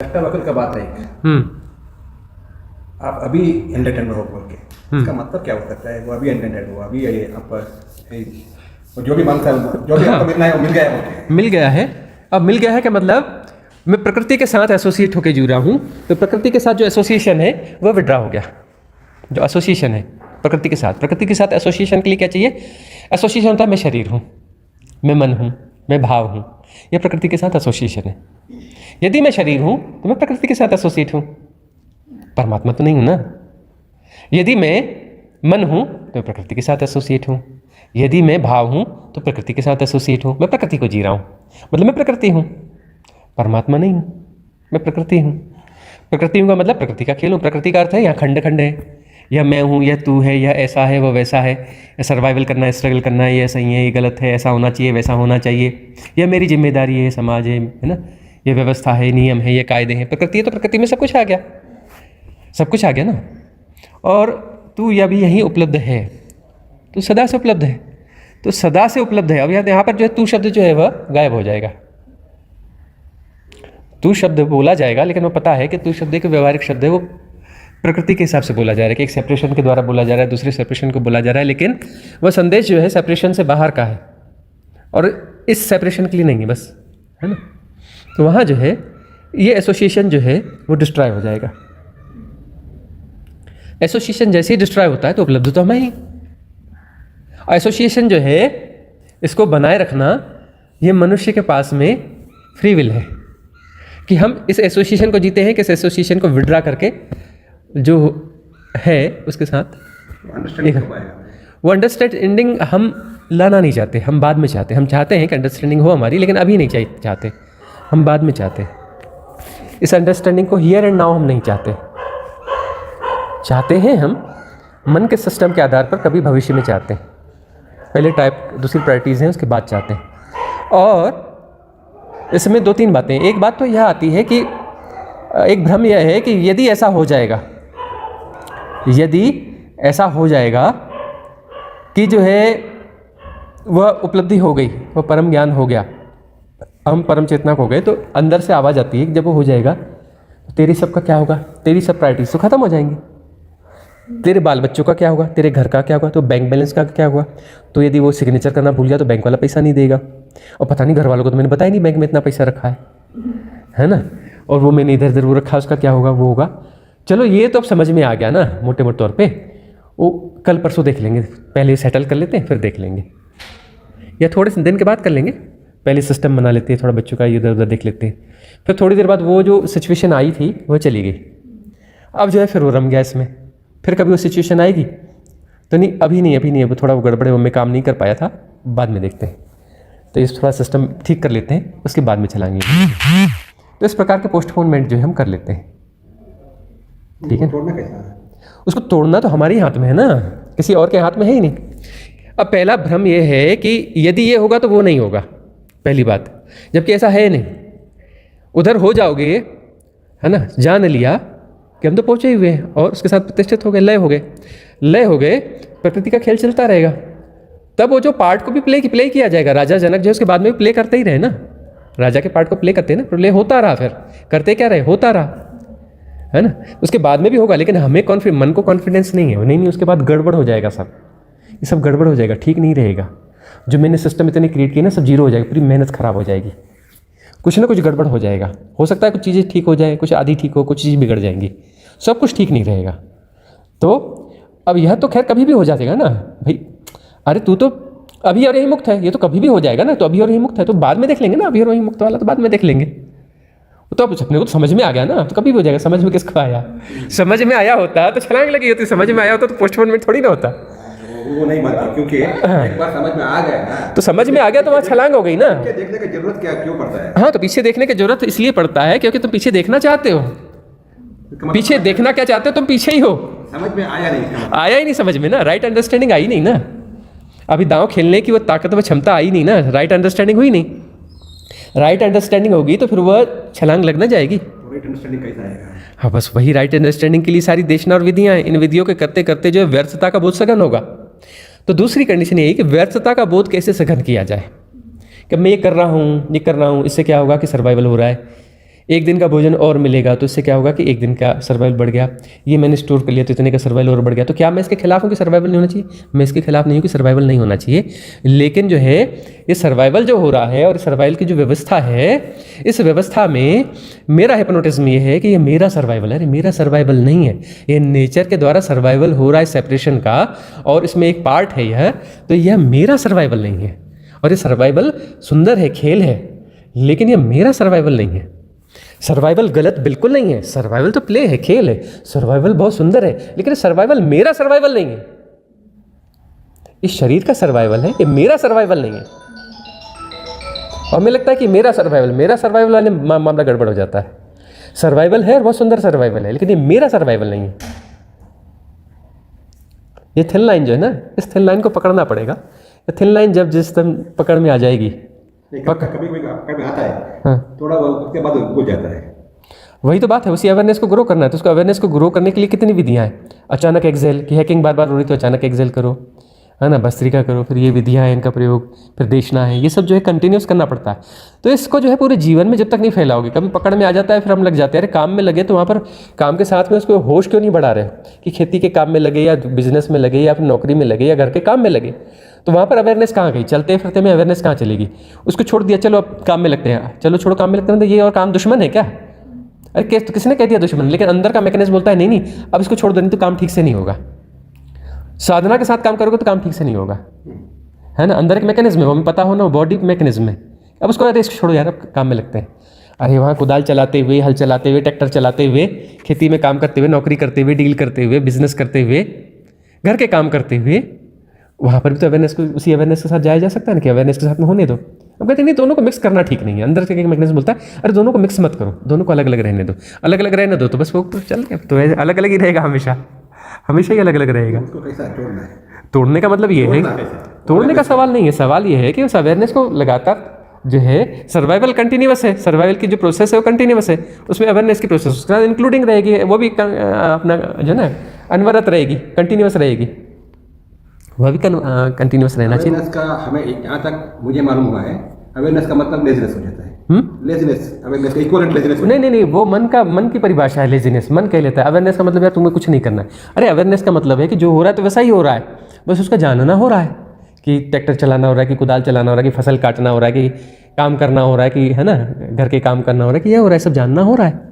वकल का बात है आप अभी एंटरटेनर हो बोल के इसका मतलब क्या हो सकता है? वो अभी एंटरटेनर हो, अभी ये आप जो भी मानता है, जो भी आपको मिलना है वो मिल गया है। मिल गया है। अब मिल गया है क्या मतलब? मैं प्रकृति के साथ एसोसिएट होकर जुड़ रहा हूँ, तो प्रकृति के साथ जो एसोसिएशन है वो विड्रा हो गया। जो एसोसिएशन है प्रकृति के साथ एसोसिएशन के लिए क्या चाहिए? एसोसिएशन होता है मैं शरीर हूँ, मैं मन हूँ, मैं भाव हूँ। यह प्रकृति के साथ एसोसिएशन है। यदि मैं शरीर हूँ तो मैं प्रकृति के साथ एसोसिएट हूँ, परमात्मा तो नहीं हूँ ना। यदि मैं मन हूँ तो प्रकृति के साथ एसोसिएट हूँ। यदि मैं भाव हूँ तो प्रकृति के साथ एसोसिएट हूँ। मैं प्रकृति को जी रहा हूँ, मतलब मैं प्रकृति हूँ, परमात्मा नहीं हूँ, मैं प्रकृति हूँ। प्रकृति हूँ का मतलब प्रकृति का खेल हूँ। प्रकृति का अर्थ है यहाँ खंड खंड है, यह मैं हूँ, यह तू है, यह ऐसा है, वह वैसा है, यह सर्वाइवल करना है, स्ट्रगल करना है, यह सही है, ये गलत है, ऐसा होना चाहिए, वैसा होना चाहिए, यह मेरी जिम्मेदारी है, समाज है ना, ये व्यवस्था है, नियम है, ये कायदे हैं। प्रकृति है तो प्रकृति में सब कुछ आ गया, सब कुछ आ गया ना। और तू या भी यहीं उपलब्ध है, तू सदा से उपलब्ध है, तो सदा से उपलब्ध है। अब यहाँ पर जो है तू शब्द जो है वह गायब हो जाएगा। तू शब्द बोला जाएगा, लेकिन वो पता है कि तू शब्द एक व्यवहारिक शब्द है, वो प्रकृति के हिसाब से बोला जा रहा है कि एक सेपरेशन के द्वारा बोला जा रहा है, दूसरे सेपरेशन को बोला जा रहा है, लेकिन वह संदेश जो है सेपरेशन से बाहर का है और इस सेपरेशन के लिए नहीं है, बस, है ना। तो वहाँ जो है ये एसोसिएशन जो है वो डिस्ट्रॉय हो जाएगा। एसोसिएशन जैसे ही डिस्ट्रॉय होता है तो उपलब्ध तो हमें ही। एसोसिएशन जो है इसको बनाए रखना ये मनुष्य के पास में फ्री विल है कि हम इस एसोसिएशन को जीते हैं कि इस एसोसिएशन को विड्रा करके जो है उसके साथ वो अंडरस्टैंडिंग हम लाना नहीं चाहते, हम बाद में चाहते। हम चाहते हैं कि अंडरस्टैंडिंग हो हमारी, लेकिन अभी नहीं चाहते, हम बाद में चाहते। इस अंडरस्टैंडिंग को हियर एंड नाउ हम नहीं चाहते। चाहते हैं हम मन के सिस्टम के आधार पर, कभी भविष्य में चाहते हैं। पहले टाइप दूसरी प्रायोरिटीज़ हैं, उसके बाद चाहते हैं। और इसमें दो तीन बातें। एक बात तो यह आती है कि एक भ्रम यह है कि यदि ऐसा हो जाएगा, यदि ऐसा हो जाएगा कि जो है वह उपलब्धि हो गई, वह परम ज्ञान हो गया, हम परम चेतना हो गए, तो अंदर से आवाज़ आती है कि जब वो हो जाएगा तो तेरी सब का क्या होगा? तेरी सब प्रायोरिटीज तो खत्म हो जाएंगी। तेरे बाल बच्चों का क्या होगा? तेरे घर का क्या होगा? तो बैंक बैलेंस का क्या होगा? तो यदि वो सिग्नेचर करना भूल गया तो बैंक वाला पैसा नहीं देगा, और पता नहीं घर वालों को तो मैंने बताया नहीं बैंक में इतना पैसा रखा है ना, और वो मैंने इधर उधर वो रखा, उसका क्या होगा? वो होगा। चलो ये तो अब समझ में आ गया ना मोटे मोटे तौर पे। वो कल परसों देख लेंगे, पहले सेटल कर लेते हैं फिर देख लेंगे, या थोड़े से दिन के बाद कर लेंगे। पहले सिस्टम बना लेते हैं, थोड़ा बच्चों का इधर उधर देख लेते हैं, फिर थोड़ी देर बाद वो जो सिचुएशन आई थी वह चली गई। अब जो है फिर वो रम गया इसमें, फिर कभी वो सिचुएशन आएगी तो नहीं, अभी नहीं, अब थोड़ा वो गड़बड़े, वो मैं काम नहीं कर पाया था, बाद में देखते हैं। तो इस थोड़ा सिस्टम ठीक कर लेते हैं, उसके बाद में चलाएंगे। तो इस प्रकार के पोस्टपोनमेंट जो है हम कर लेते हैं, ठीक है। तोड़ना कैसा है? उसको तोड़ना तो हमारे ही हाथ में है ना, किसी और के हाथ में है ही नहीं। अब पहला भ्रम यह है कि यदि ये होगा तो वो नहीं होगा, पहली बात, जबकि ऐसा है नहीं। उधर हो जाओगे, है ना, जान लिया कि हम तो पहुंचे ही हुए हैं और उसके साथ प्रतिष्ठित हो गए, लय हो गए, प्रकृति का खेल चलता रहेगा। तब वो जो पार्ट को भी प्ले किया जाएगा। राजा जनक जो है उसके बाद में भी प्ले करते ही रहे ना, राजा के पार्ट को प्ले करते हैं ना, प्ले होता रहा, फिर करते क्या रहे, होता रहा, है ना। उसके बाद में भी होगा, लेकिन हमें मन को कॉन्फिडेंस नहीं है, नहीं, उसके बाद गड़बड़ हो जाएगा सब, ये सब गड़बड़ हो जाएगा, ठीक नहीं रहेगा। जो मैंने सिस्टम इतने क्रिएट किए ना, सब जीरो हो जाएगा, पूरी मेहनत खराब हो जाएगी, कुछ ना कुछ गड़बड़ हो जाएगा। हो सकता है कुछ चीज़ें ठीक हो जाए, कुछ आधी ठीक हो, कुछ चीज़ बिगड़ जाएंगी, सब कुछ ठीक नहीं रहेगा। तो अब यह तो खैर कभी भी हो जाएगा ना भाई, अरे तू तो अभी और यही मुक्त है, ये तो कभी भी हो जाएगा ना, तो अभी और यही मुक्त है, तो बाद में देख लेंगे ना, अभी और यही मुक्त वाला तो बाद में देख लेंगे। तो अब अपने को तो समझ में आ गया ना, तो कभी भी हो जाएगा। समझ में किसको आया? समझ में आया होता तो छलांग लगी होती, समझ में आया होता तो पोस्टपोनमेंट थोड़ी ना होता। वो नहीं बनता, क्योंकि एक बार समझ में आ गया ना, तो समझ में आ गया तो वहाँ छलांग हो गई ना। देखने की जरूरत क्यों पड़ता है? हाँ, तो पीछे देखने की जरूरत इसलिए पड़ता है क्योंकि तुम पीछे देखना चाहते हो। पीछे देखना क्या चाहते हो? तुम पीछे ही हो। समझ में आया ही नहीं समझ में ना, राइट अंडरस्टैंडिंग आई नहीं ना, अभी दांव खेलने की वो ताकत, वो क्षमता आई नहीं ना, राइट अंडरस्टैंडिंग हुई नहीं। राइट अंडरस्टैंडिंग होगी तो फिर वह छलांग लगना जाएगी। राइट अंडरस्टैंडिंग कैसा आएगा? हाँ, बस वही राइट अंडरस्टैंडिंग के लिए सारी देशना और विधियाँ हैं। इन विधियों के करते करते जो है व्यर्थता का बोध सघन होगा। तो दूसरी कंडीशन यही कि व्यर्थता का बोध कैसे सघन किया जाए, कि मैं ये कर रहा हूँ, इससे क्या होगा कि सर्वाइवल हो रहा है, एक दिन का भोजन और मिलेगा तो इससे क्या होगा कि एक दिन का सर्वाइवल बढ़ गया, ये मैंने स्टोर कर लिया तो इतने का सर्वाइवल और बढ़ गया। तो क्या मैं इसके खिलाफ हूँ कि सर्वाइवल नहीं होना चाहिए? मैं इसके खिलाफ नहीं हूँ कि सर्वाइवल नहीं होना चाहिए, लेकिन जो है ये सर्वाइवल जो हो रहा है और सर्वाइवल की जो व्यवस्था है, इस व्यवस्था में मेरा हिप्नोटिज्म ये है कि ये मेरा सर्वाइवल है। अरे मेरा सर्वाइवल नहीं है, ये नेचर के द्वारा सर्वाइवल हो रहा है सेपरेशन का, और इसमें एक पार्ट है यह, तो यह मेरा सर्वाइवल नहीं है। और ये सर्वाइवल सुंदर है, खेल है, लेकिन ये मेरा सर्वाइवल नहीं है। सर्वाइवल गलत बिल्कुल नहीं है, सर्वाइवल तो प्ले है, खेल है, सर्वाइवल बहुत सुंदर है, लेकिन सर्वाइवल मेरा सर्वाइवल नहीं है। इस शरीर का सर्वाइवल है, ये मेरा सर्वाइवल नहीं है। और हमें लगता है कि मेरा सर्वाइवल वाले मामला गड़बड़ हो जाता है। सर्वाइवल है और बहुत सुंदर सर्वाइवल है, लेकिन ये मेरा सर्वाइवल नहीं है। ये थिन लाइन जो है ना, इस थिन लाइन को पकड़ना पड़ेगा। ये थिन लाइन जब जिस टाइम पकड़ में आ जाएगी, कभी आता है, हाँ, थोड़ा उसके बाद भूल जाता है। वही तो बात है, उसी अवेयरनेस को ग्रो करना है। तो उसको अवेयरनेस को ग्रो करने के लिए कितनी विधियां हैं। अचानक एक्सेल की हैकिंग बार बार हो रही तो अचानक एक्सेल करो, है ना, भस्त्रिका करो, फिर ये विधियां हैं इनका प्रयोग, फिर देशना है, ये सब जो है कंटिन्यूस करना पड़ता है। तो इसको जो है पूरे जीवन में जब तक नहीं फैलाओगे, कभी पकड़ में आ जाता है, फिर हम लग जाते हैं। अरे काम में लगे तो वहाँ पर काम के साथ में उसको होश क्यों नहीं बढ़ा रहे कि खेती के काम में लगे या बिजनेस में लगे या फिर नौकरी में लगे या घर के काम में लगे, तो वहाँ पर अवेयरनेस कहाँ गई? चलते फिरते में अवेयरनेस कहाँ चलेगी? उसको छोड़ दिया, चलो अब काम में लगते हैं, चलो छोड़ो काम में लगते हैं, तो ये और काम दुश्मन है क्या? अरे तो किसने कह दिया दुश्मन? लेकिन अंदर का मैकेनिज्म बोलता है नहीं नहीं, अब इसको छोड़ दो, नहीं तो काम ठीक से नहीं होगा। साधना के साथ काम करोगे तो काम ठीक से नहीं होगा, है ना। अंदर एक मैकेनिज्म है, वो हमें पता हो ना, बॉडी मैकेनिज्म है। अब उसको अरे इसको छोड़ो यार, अब काम में लगते हैं। अरे वहाँ कुदाल चलाते हुए, हल चलाते हुए, ट्रैक्टर चलाते हुए, खेती में काम करते हुए, नौकरी करते हुए, डील करते हुए, बिजनेस करते हुए, घर के काम करते हुए, वहाँ पर भी तो अवेयरनेस को उसी अवेयरनेस के साथ जाया जा सकता है ना कि अवेयरनेस के साथ में होने दो। अब कहते हैं नहीं, दोनों को मिक्स करना ठीक नहीं है। अंदर से एक मैकेनिज्म बोलता है अरे दोनों को मिक्स मत करो, दोनों को अलग अलग रहने दो, अलग अलग रहने दो, तो बस वो तो चल गया, तो अलग अलग ही रहेगा, हमेशा हमेशा ही अलग अलग रहेगा। उसको कैसा तोड़ना है? तोड़ने का मतलब ये है, तोड़ने का सवाल नहीं है, सवाल ये है कि उस अवेयरनेस को लगातार जो है, सर्वाइवल कंटिन्यूअस है, सर्वाइवल की जो प्रोसेस है वो कंटिन्यूअस है, उसमें अवेयरनेस की प्रोसेस उसके साथ इंक्लूडिंग रहेगी, वो भी अपना जो ना अनवरत रहेगी, कंटिन्यूअस रहेगी, वह भी कंटिन्यूअस रहना चाहिए। अवेयरनेस का हमें यहाँ तक मुझे मालूम हुआ है, अवेयरनेस का मतलब लेजीनेस हो जाता है। लेजीनेस, अवेयरनेस का इक्विवेलेंट लेजीनेस। नहीं, वो मन की परिभाषा है लेजीनेस, मन कह लेता है। अवेयरनेस का मतलब यार तुम्हें कुछ नहीं करना है। अरे अवेयरनेस का मतलब है कि जो हो रहा है तो वैसा ही हो रहा है, बस उसका जानना हो रहा है कि ट्रैक्टर चलाना हो रहा है, कि कुदाल चलाना हो रहा है, कि फसल काटना हो रहा है, कि काम करना हो रहा है, कि है ना घर के काम करना हो रहा है, कि यह हो रहा है, सब जानना हो रहा है।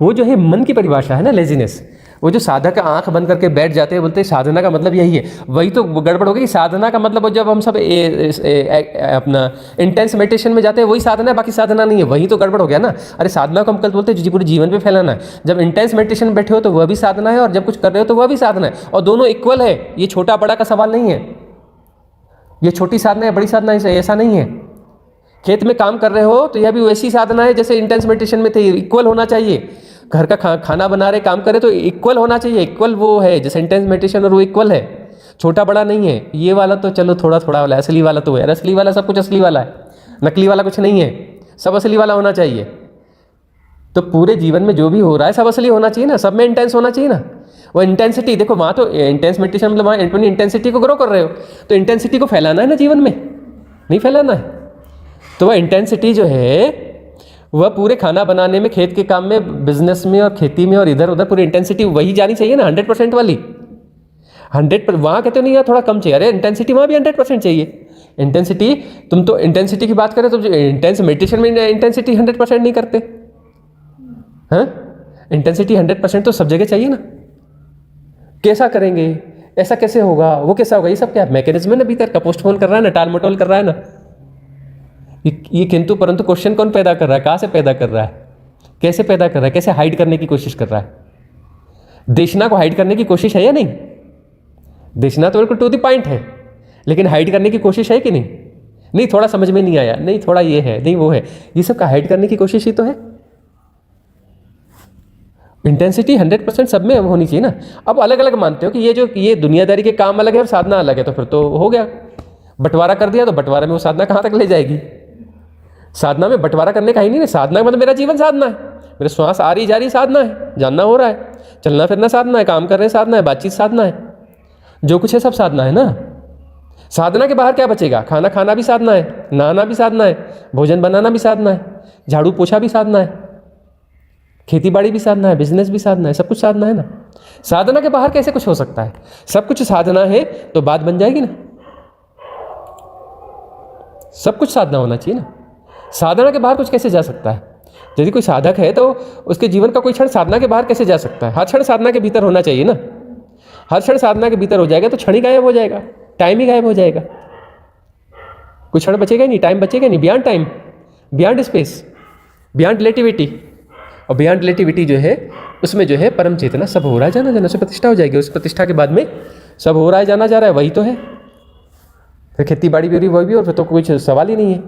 वो जो है मन की परिभाषा है ना लेजीनेस। वो जो साधक आंख बंद करके बैठ जाते हैं, बोलते हैं साधना का मतलब यही है, वही तो गड़बड़ हो गई। साधना का मतलब जब हम सब अपना इंटेंस मेडिटेशन में जाते हैं वही साधना है, बाकी साधना नहीं है, वही तो गड़बड़ हो गया ना। अरे साधना को हम कल बोलते हैं जो पूरे जीवन पे फैलाना है। जब इंटेंस मेडिटेशन में बैठे हो तो वह भी साधना है, और जब कुछ कर रहे हो तो वह भी साधना है, और दोनों इक्वल है। ये छोटा बड़ा का सवाल नहीं है, ये छोटी साधना है बड़ी साधना है, ऐसा नहीं है। खेत में काम कर रहे हो तो यह भी वैसी साधना है जैसे इंटेंस मेडिटेशन में थे, इक्वल होना चाहिए। घर का खाना बना रहे, काम करे तो इक्वल होना चाहिए, इक्वल वो है जैसे इंटेंस मेडिटेशन, और वो इक्वल है, छोटा बड़ा नहीं है। ये वाला तो चलो थोड़ा थोड़ा वाला, असली वाला तो है, असली वाला सब कुछ असली वाला है, नकली वाला कुछ नहीं है, सब असली वाला होना चाहिए। तो पूरे जीवन में जो भी हो रहा है सब असली होना चाहिए ना, सब में इंटेंस होना चाहिए ना। वो इंटेंसिटी देखो, वहाँ तो इंटेंस मेडिटेशन मतलब वहाँ अपनी इंटेंसिटी को ग्रो कर रहे हो, तो इंटेंसिटी को फैलाना है ना जीवन में, नहीं फैलाना है। तो वह इंटेंसिटी जो है वह पूरे खाना बनाने में, खेत के काम में, बिजनेस में और खेती में और इधर उधर पूरी इंटेंसिटी वही जानी चाहिए ना, 100% वाली। 100% वहाँ कहते नहीं यार थोड़ा कम चाहिए, अरे इंटेंसिटी वहाँ भी 100% चाहिए। इंटेंसिटी, तुम तो इंटेंसिटी की बात करें तो इंटेंस मेडिटेशन में इंटेंसिटी 100% नहीं करते हैं। इंटेंसिटी 100% तो सब जगह चाहिए ना। कैसा करेंगे, ऐसा कैसे होगा, वो कैसा होगा, ये सब क्या मैकेनिज्म है ना भीतर का, पोस्टपोन कर रहा है ना, टाल मटोल कर रहा है ना। ये किंतु परंतु क्वेश्चन कौन पैदा कर रहा है, कहाँ से पैदा कर रहा है, कैसे पैदा कर रहा है, कैसे हाइड करने की कोशिश कर रहा है। देशना को हाइड करने की कोशिश है या नहीं? देशना तो बिल्कुल टू द पॉइंट है, लेकिन हाइड करने की कोशिश है कि नहीं? नहीं, थोड़ा समझ में नहीं आया, नहीं थोड़ा ये है, नहीं वो है, ये सब का हाइड करने की कोशिश ही तो है। इंटेंसिटी 100% सब में होनी चाहिए ना। अब अलग अलग मानते हो कि ये दुनियादारी के काम अलग है और साधना अलग है, तो फिर तो हो गया, बंटवारा कर दिया, तो बंटवारे में वो साधना कहाँ तक ले जाएगी? साधना में बंटवारा करने का ही नहीं है। साधना मतलब मेरा जीवन साधना है, मेरे श्वास आ रही जा रही साधना है, जानना हो रहा है, चलना फिरना साधना है, काम कर रहे हैं साधना है, बातचीत साधना है, जो कुछ है सब साधना है ना। साधना के बाहर क्या बचेगा? खाना खाना भी साधना है, नहाना भी साधना है, भोजन बनाना भी साधना है, झाड़ू पोछा भी साधना है, खेती बाड़ी भी साधना है, बिजनेस भी साधना है, सब कुछ साधना है ना। साधना के बाहर कैसे कुछ हो सकता है? सब कुछ साधना है तो बात बन जाएगी ना। सब कुछ साधना होना चाहिए ना। साधना के बाहर कुछ कैसे जा सकता है? यदि कोई साधक है तो उसके जीवन का कोई क्षण साधना के बाहर कैसे जा सकता है? हर क्षण साधना के भीतर होना चाहिए ना। हर क्षण साधना के भीतर हो जाएगा तो क्षण ही गायब हो जाएगा, टाइम ही गायब हो जाएगा, कुछ क्षण बचेगा नहीं, टाइम बचेगा नहीं। Beyond time, beyond space, beyond relativity. और बियॉन्ड रिलेटिविटी जो है उसमें जो है परम चेतना, सब हो रहा है जाना जाना से प्रतिष्ठा हो जाएगी। उस प्रतिष्ठा के बाद में सब हो रहा है जाना जा रहा है, वही तो है। फिर खेती बाड़ी भी हो रही, वही भी, और फिर तो कुछ सवाल ही नहीं है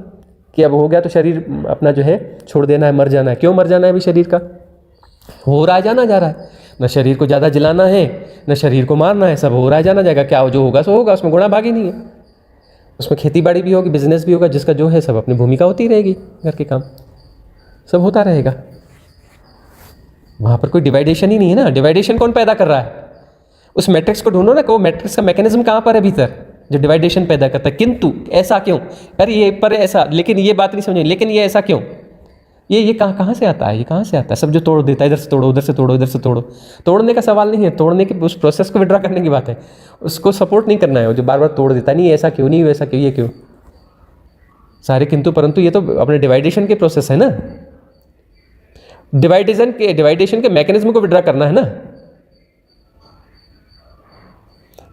कि अब हो गया तो शरीर अपना जो है छोड़ देना है, मर जाना है। क्यों मर जाना है? अभी शरीर का हो रहा है जाना जा रहा है। न शरीर को ज़्यादा जलाना है, न शरीर को मारना है, सब हो रहा है जाना जाएगा। क्या जो होगा सो होगा, उसमें गुणा भागी नहीं है। उसमें खेती बाड़ी भी होगी, बिजनेस भी होगा, जिसका जो है सब अपनी भूमिका होती रहेगी, घर के काम सब होता रहेगा। वहाँ पर कोई डिवाइडेशन ही नहीं है ना। डिवाइडेशन कौन पैदा कर रहा है? उस मैट्रिक्स को ढूंढो ना कि वो मैट्रिक्स का मैकेनिज्म कहाँ पर है भीतर जो डिवाइडेशन पैदा करता है। किंतु ऐसा क्यों? अरे ये पर ऐसा, लेकिन ये बात नहीं समझे, लेकिन ये ऐसा क्यों? ये कहाँ से आता है? ये कहाँ से आता है? सब जो तोड़ देता है, इधर से तोड़ो, उधर से तोड़ो, इधर से तोड़ो। तोड़ने का सवाल नहीं है, तोड़ने के उस प्रोसेस को विड्रॉ करने की बात है। उसको सपोर्ट नहीं करना है। वो जो बार बार तोड़ देता है, नहीं ऐसा क्यों, नहीं वैसा क्यों, ये क्यों, सारे किंतु परंतु, ये तो अपने डिवाइडेशन के प्रोसेस है ना। डिवाइडेशन के मैकेनिज्म को विड्रॉ करना है ना।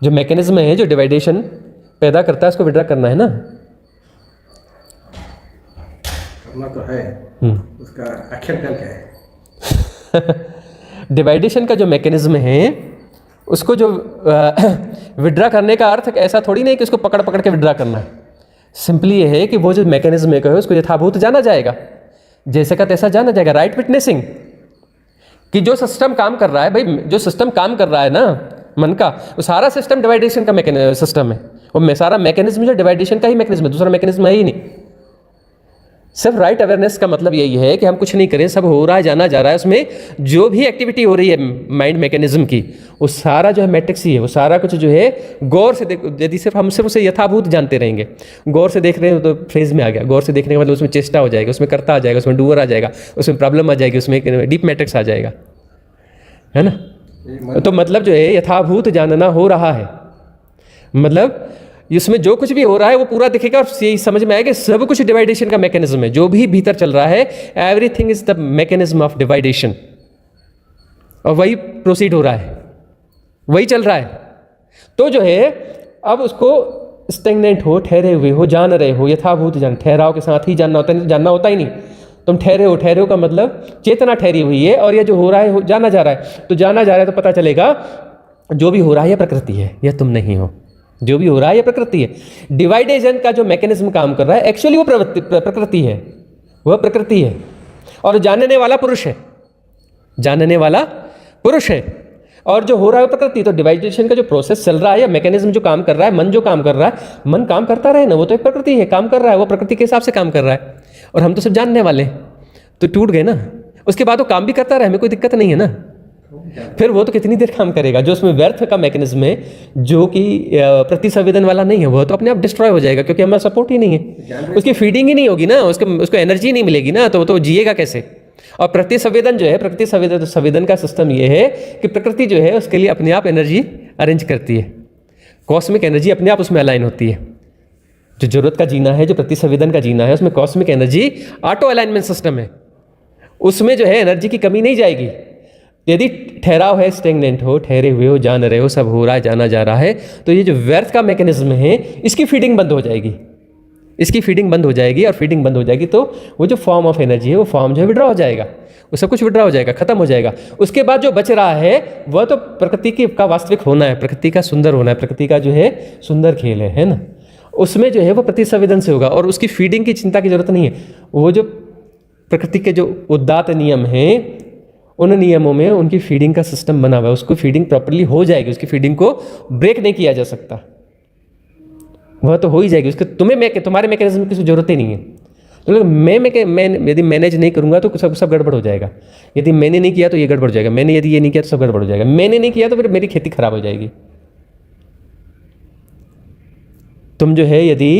जो मैकेनिज्म है जो डिवाइडेशन पैदा करता है उसको विड्रॉ करना है ना। करना तो है, उसका एक्शन प्लान क्या है? डिवाइडेशन का जो मैकेनिज्म है उसको जो विड्रॉ करने का अर्थ ऐसा थोड़ी नहीं कि उसको पकड़ पकड़ के विड्रॉ करना है। सिंपली ये है कि वो जो मैकेनिज्म है उसको यथाभूत जाना जाएगा, जैसे का तैसा जाना जाएगा। राइट विटनेसिंग कि जो सिस्टम काम कर रहा है, भाई जो सिस्टम काम कर रहा है ना मन का, वो सारा सिस्टम डिवाइडेशन का सिस्टम है। और सारा मैकेनिज्म जो डिवाइडेशन का ही मैकेनिज्म है, दूसरा मैकेनिज्म है ही नहीं। सिर्फ राइट अवेयरनेस का मतलब यही है कि हम कुछ नहीं करें, सब हो रहा है जाना जा रहा है। उसमें जो भी एक्टिविटी हो रही है माइंड मैकेनिज्म की, वो सारा जो है मैट्रिक्स ही है। वो सारा कुछ जो है गौर से देख, यदि सिर्फ हम सिर्फ उसे यथाभूत जानते रहेंगे, गौर से देख रहे हैं तो फ्रेज में आ गया। गौर से देखने का मतलब उसमें चेष्टा हो जाएगा, उसमें कर्ता आ जाएगा, उसमें डूअर आ जाएगा, उसमें प्रॉब्लम आ जाएगी, उसमें डीप मैट्रिक्स आ जाएगा, है ना। तो मतलब जो है यथाभूत जानना हो रहा है, मतलब इसमें जो कुछ भी हो रहा है वो पूरा दिखेगा और यही समझ में आएगा सब कुछ डिवाइडेशन का मैकेनिज्म है। जो भी भीतर चल रहा है, everything is the mechanism of dividation, और वही प्रोसीड हो रहा है, वही चल रहा है। तो जो है अब उसको स्टेगनेंट हो, ठहरे हुए हो, जान रहे हो, यथाभूत जान, ठहराव के साथ ही जानना होता है, जानना होता ही नहीं। तुम ठहरे हो, ठहरे हो का मतलब चेतना ठहरी हुई है, और ये जो हो रहा है जाना जा रहा है। तो जाना जा रहा है तो पता चलेगा जो भी हो रहा है यह प्रकृति है, यह तुम नहीं हो। जो भी हो रहा है यह प्रकृति है। डिवाइडेशन का जो मैकेनिज्म काम कर रहा है एक्चुअली वो प्रकृति है, वह प्रकृति है, और जानने वाला पुरुष है, जानने वाला पुरुष है, और जो हो रहा है प्रकृति। तो डिवाइडेशन का जो प्रोसेस चल रहा है या मैकेनिज्म जो काम कर रहा है, मन जो काम कर रहा है, मन काम करता रहे ना, वो तो एक प्रकृति है, काम कर रहा है, वो प्रकृति के हिसाब से काम कर रहा है, और हम तो सिर्फ जानने वाले, तो टूट गए ना। उसके बाद वो काम भी करता रहे, हमें कोई दिक्कत नहीं है ना। फिर वो तो कितनी देर काम करेगा। जो उसमें व्यर्थ का मैकेनिज्म है, जो कि प्रतिसंवेदन वाला नहीं है, वो तो अपने आप डिस्ट्रॉय हो जाएगा, क्योंकि हमारा सपोर्ट ही नहीं है, उसकी फीडिंग ही नहीं होगी ना, उसको एनर्जी नहीं मिलेगी ना, तो वो तो जिएगा कैसे। और प्रतिसंवेदन जो है, संवेदन का सिस्टम ये है कि प्रकृति जो है उसके लिए अपने आप एनर्जी अरेंज करती है, कॉस्मिक एनर्जी अपने आप उसमें अलाइन होती है। जो जरूरत का जीना है, जो प्रतिसंवेदन का जीना है, उसमें cosmic energy auto alignment system है, उसमें जो है एनर्जी की कमी नहीं जाएगी। यदि ठहराव है, स्टेगनेंट हो, ठहरे हुए हो, जान रहे हो, सब हो रहा है जाना जा रहा है, तो ये जो व्यर्थ का मैकेनिज्म है इसकी फीडिंग बंद हो जाएगी, इसकी फीडिंग बंद हो जाएगी। और फीडिंग बंद हो जाएगी तो वो जो फॉर्म ऑफ एनर्जी है वो फॉर्म जो है विड्रॉ हो जाएगा, वो सब कुछ विड्रॉ हो जाएगा, खत्म हो जाएगा। उसके बाद जो बच रहा है वह तो प्रकृति का वास्तविक होना है, प्रकृति का सुंदर होना है, प्रकृति का जो है सुंदर खेल है ना। उसमें जो है वो प्रतिसंवेदन से होगा, और उसकी फीडिंग की चिंता की जरूरत नहीं है। वो जो प्रकृति के जो उदात्त नियम हैं, उन नियमों में उनकी फीडिंग का सिस्टम बना हुआ है, उसको फीडिंग प्रॉपर्ली हो जाएगी, उसकी फीडिंग को ब्रेक नहीं किया जा सकता, वह तो हो ही जाएगी। उसके तुम्हारे मैकेनिज्म की जरूरत ही नहीं है। तो मैं यदि मैनेज नहीं करूंगा तो सब गड़बड़ हो जाएगा। यदि मैंने नहीं किया तो ये गड़बड़ हो जाएगा, मैंने यदि ये नहीं किया तो सब गड़बड़ हो जाएगा, मैंने नहीं किया तो फिर मेरी खेती खराब हो जाएगी। तुम जो है यदि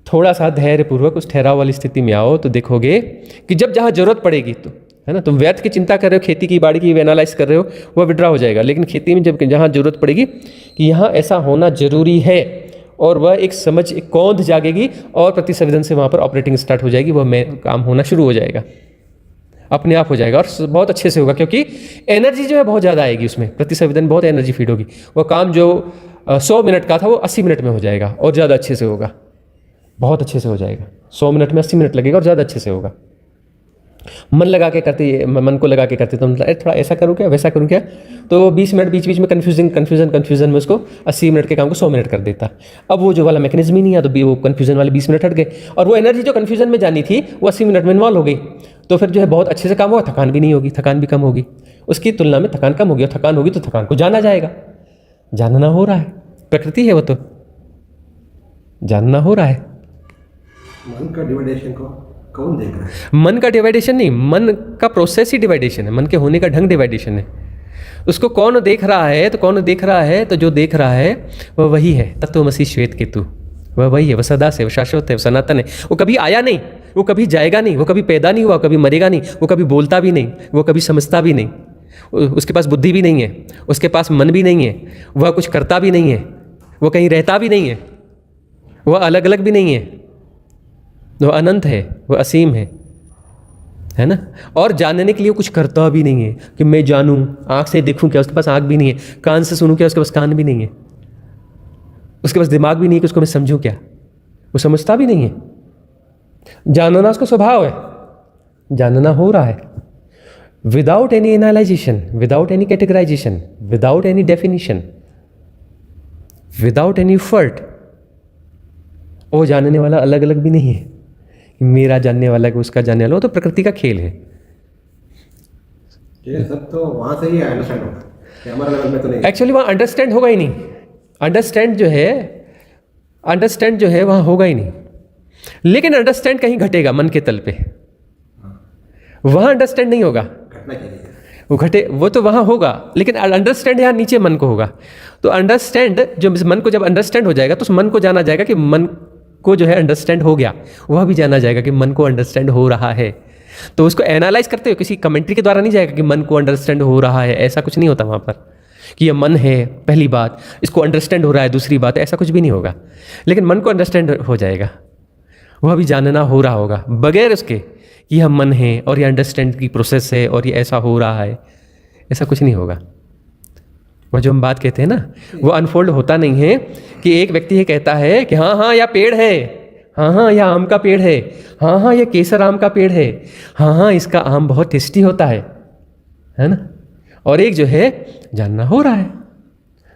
थोड़ा सा धैर्यपूर्वक उस ठहराव वाली स्थिति में आओ तो देखोगे कि जब जहाँ जरूरत पड़ेगी तो है ना। तुम व्यर्थ की चिंता कर रहे हो, खेती की बाड़ी की एनालाइज कर रहे हो, वह विड्रा हो जाएगा। लेकिन खेती में जब जहाँ जरूरत पड़ेगी कि यहाँ ऐसा होना जरूरी है, और वह एक समझ, एक कौंध जागेगी और प्रतिसंवेदन से वहाँ पर ऑपरेटिंग स्टार्ट हो जाएगी, वह में काम होना शुरू हो जाएगा, अपने आप हो जाएगा, और बहुत अच्छे से होगा, क्योंकि एनर्जी जो है बहुत ज़्यादा आएगी उसमें, प्रतिसंवेदन बहुत एनर्जी फीड होगी। वह काम जो 100 मिनट का था वो 80 मिनट में हो जाएगा और ज़्यादा अच्छे से होगा, बहुत अच्छे से हो जाएगा। 100 मिनट में 80 मिनट लगेगा और ज़्यादा अच्छे से होगा। मन लगा के करते, मन को लगा के करते तो मतलब थोड़ा ऐसा करूँ क्या, वैसा करूँ क्या, तो 20 मिनट बीच बीच में कन्फ्यूजन में उसको 80 मिनट के काम को 100 मिनट कर देता। अब वो जो वाला मैकेनिज्म ही नहीं है, तो वो कन्फ्यूजन वाले 20 मिनट हट गए, और वो एनर्जी जो कन्फ्यूजन में जानी थी वो 80 मिनट में इन्वॉल्व हो गई। तो फिर जो है बहुत अच्छे से काम होगा, थकान भी नहीं होगी, थकान भी कम होगी, उसकी तुलना में थकान कम होगी। और थकान होगी तो थकान को जाना जाएगा, जानना हो रहा है, प्रकृति है वो, तो जानना हो रहा है। मन का डिवाइडेशन को कौन देख रहा है? मन का डिवाइडेशन नहीं, मन का प्रोसेस ही डिवाइडेशन है, मन के होने का ढंग डिवाइडेशन है। उसको कौन देख रहा है, तो कौन देख रहा है, तो जो देख रहा है वह वही है, तत्वमसि श्वेत केतु, वह वही है, वह सदा से, वह शाश्वत है, वह सनातन है। वो कभी आया नहीं, वो कभी जाएगा नहीं, वो कभी पैदा नहीं हुआ, कभी मरेगा नहीं, वो कभी बोलता भी नहीं, वो कभी समझता भी नहीं, उसके पास बुद्धि भी नहीं है, उसके पास मन भी नहीं है, वह कुछ करता भी नहीं है, वो कहीं रहता भी नहीं है, वह अलग अलग भी नहीं है, वो अनंत है, वो असीम है ना। और जानने के लिए कुछ करता भी नहीं है कि मैं जानूं, आँख से देखूं क्या, उसके पास आँख भी नहीं है, कान से सुनूं क्या, उसके पास कान भी नहीं है, उसके पास दिमाग भी नहीं है कि उसको मैं समझूं क्या, वो समझता भी नहीं है। जानना उसका स्वभाव है, जानना हो रहा है, without any analyzation, without any categorization, without any definition, without any effort. वो जानने वाला अलग अलग भी नहीं है, मेरा जानने वाला कि उसका जानने वाला, वो तो प्रकृति का खेल है। ये सब तो वहाँ से ही अंडरस्टैंड होगा, हमारे लेवल में तो नहीं। एक्चुअली वहाँ अंडरस्टैंड होगा ही नहीं, अंडरस्टैंड जो है वहाँ होगा ही नहीं। लेकिन अंडरस्टैंड कहीं घटेगा मन के तल पे, वहाँ अंडरस्टैंड नहीं होगा, घटना चाहिए वो घटे, वो तो वहाँ होगा, लेकिन अंडरस्टैंड यहाँ नीचे मन को होगा। तो अंडरस्टैंड जो मन को जब अंडरस्टैंड हो जाएगा तो उस मन को जाना जाएगा कि मन को जो है अंडरस्टैंड हो गया, वह भी जाना जाएगा कि मन को अंडरस्टैंड हो रहा है। तो उसको एनालाइज करते हुए किसी कमेंट्री के द्वारा नहीं जाएगा कि मन को अंडरस्टैंड हो रहा है, ऐसा कुछ नहीं होता वहाँ पर कि यह मन है पहली बात, इसको अंडरस्टैंड हो रहा है दूसरी बात, ऐसा कुछ भी नहीं होगा। लेकिन मन को अंडरस्टैंड हो जाएगा, वह भी जानना हो रहा होगा, बगैर उसके कि यह मन है और यह अंडरस्टैंड की प्रोसेस है और ये ऐसा हो रहा है, ऐसा कुछ नहीं होगा। वह जो हम बात कहते हैं ना, वो अनफोल्ड होता नहीं है कि एक व्यक्ति ये कहता है कि हाँ हाँ यह पेड़ है, हाँ हाँ यह आम का पेड़ है, हाँ हाँ यह केसर आम का पेड़ है, हाँ हाँ इसका आम बहुत टेस्टी होता है ना। और एक जो है जानना हो रहा है,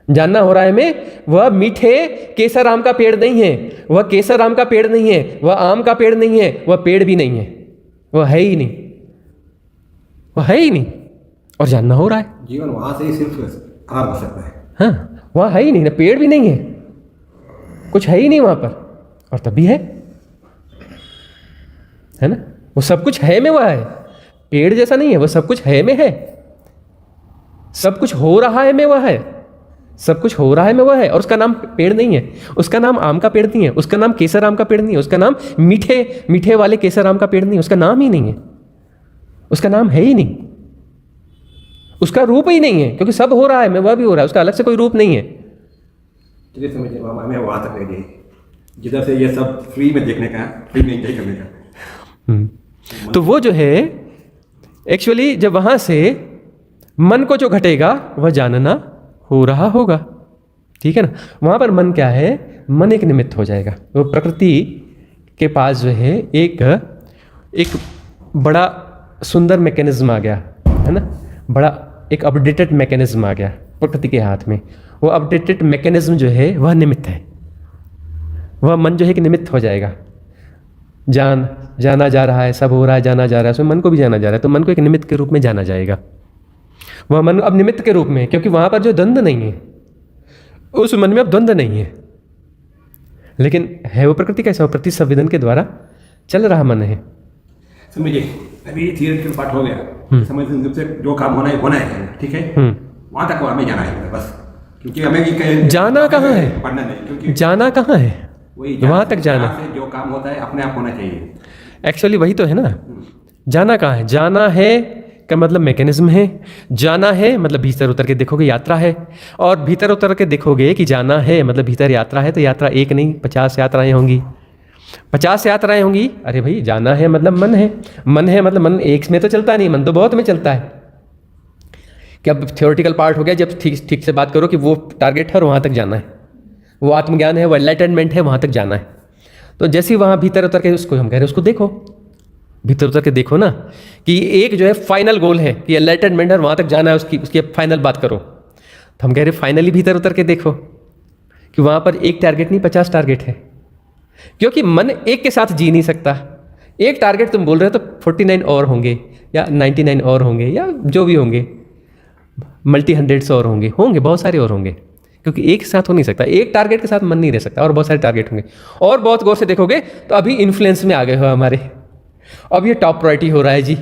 जानना हो रहा है में वह मीठे केसर आम का पेड़ नहीं है, वह केसर आम का पेड़ नहीं है, वह आम का पेड़ नहीं है, वह पेड़ भी नहीं है, वह है ही नहीं, वह है ही नहीं, और जानना हो रहा है। जीवन वहाँ से ही सिर्फ आराम हो सकता है। हाँ, वहाँ है ही नहीं ना, पेड़ भी नहीं है, कुछ है ही नहीं वहाँ पर, और तब भी है ना। वो सब कुछ है में वह है, पेड़ जैसा नहीं है, वो सब कुछ है में है, सब कुछ हो रहा है में वह है, सब कुछ हो रहा है में वह है, और उसका नाम पेड़ नहीं है, उसका नाम आम का पेड़ नहीं है, उसका नाम केसर आम का पेड़ नहीं है, उसका नाम मीठे मीठे वाले केसर आम का पेड़ नहीं है, उसका नाम ही नहीं है, उसका नाम है ही नहीं, उसका रूप ही नहीं है, क्योंकि सब हो रहा है में वह भी हो रहा है, उसका अलग से कोई रूप नहीं है। चलिए समझिए, हमें वहाँ तक ले गए जिधर से ये सब फ्री में देखने का, फ्री में एंजॉय करने का। तो वो जो है एक्चुअली जब वहाँ से मन को जो घटेगा वह जानना हो रहा होगा, ठीक है ना। वहाँ पर मन क्या है, मन एक निमित्त हो जाएगा। वो प्रकृति के पास जो है एक बड़ा सुंदर मैकेनिज्म आ गया है ना, बड़ा एक अपडेटेड मैकेनिज्म आ गया प्रकृति के हाथ में। वो अपडेटेड मैकेनिज्म जो है वह निमित्त है, वह मन जो है कि निमित्त हो जाएगा। जाना जा रहा है, सब हो रहा है, जाना जा रहा है, उसमें मन को भी जाना जा रहा है, तो मन को एक निमित्त के रूप में जाना जाएगा। वह मन अब निमित्त के रूप में, क्योंकि वहाँ पर जो द्वंद्व नहीं है, उस मन में अब द्वंद्व नहीं है, लेकिन है वो प्रकृति कैसा, वो प्रतिसंवेदन के द्वारा चल रहा मन है। समझिए, अभी थियरिटिकल पार्ट हो गया, समझ से जो काम होना है, ठीक है, वहाँ तक हमें जाना है बस, क्योंकि हमें जाना कहाँ है, पढ़ना नहीं, क्योंकि जाना कहाँ है, वहाँ तक जाना से जो काम होता है अपने आप होना चाहिए। एक्चुअली वही तो है ना, जाना कहाँ है, जाना है का मतलब मैकेनिज्म है, जाना है मतलब भीतर उतर के देखोगे यात्रा है, और भीतर उतर के देखोगे कि जाना है मतलब भीतर यात्रा है, तो यात्रा एक नहीं 50 यात्राएं होंगी, 50 यात्राएं होंगी। अरे भाई जाना है मतलब मन है, मन है मतलब मन एक में तो चलता नहीं, मन तो बहुत में चलता है। कि अब थियोरेटिकल पार्ट हो गया, जब ठीक ठीक से बात करो कि वो टारगेट है और वहाँ तक जाना है, वो आत्मज्ञान है, वो एनलाइटनमेंट है, वहाँ तक जाना है। तो जैसे ही वहाँ भीतर उतर के उसको हम कह रहे हैं उसको देखो, भीतर उतर के देखो ना कि एक जो है फाइनल गोल है कि एनलाइटनमेंट है, वहाँ तक जाना है, उसकी फाइनल बात करो। तो हम कह रहे फाइनली भीतर उतर के देखो कि वहाँ पर एक टारगेट नहीं 50 टारगेट है, क्योंकि मन एक के साथ जी नहीं सकता। एक टारगेट तुम बोल रहे हो तो 49 और होंगे या 99 और होंगे या जो भी होंगे, मल्टी हंड्रेड्स और होंगे, बहुत सारे और होंगे, क्योंकि एक साथ हो नहीं सकता। एक टारगेट के साथ मन नहीं रह सकता, और बहुत सारे टारगेट होंगे। और बहुत गौर से देखोगे तो अभी इन्फ्लुएंस में आ गए हो हमारे, अब ये टॉप प्रायोरिटी हो रहा है जी,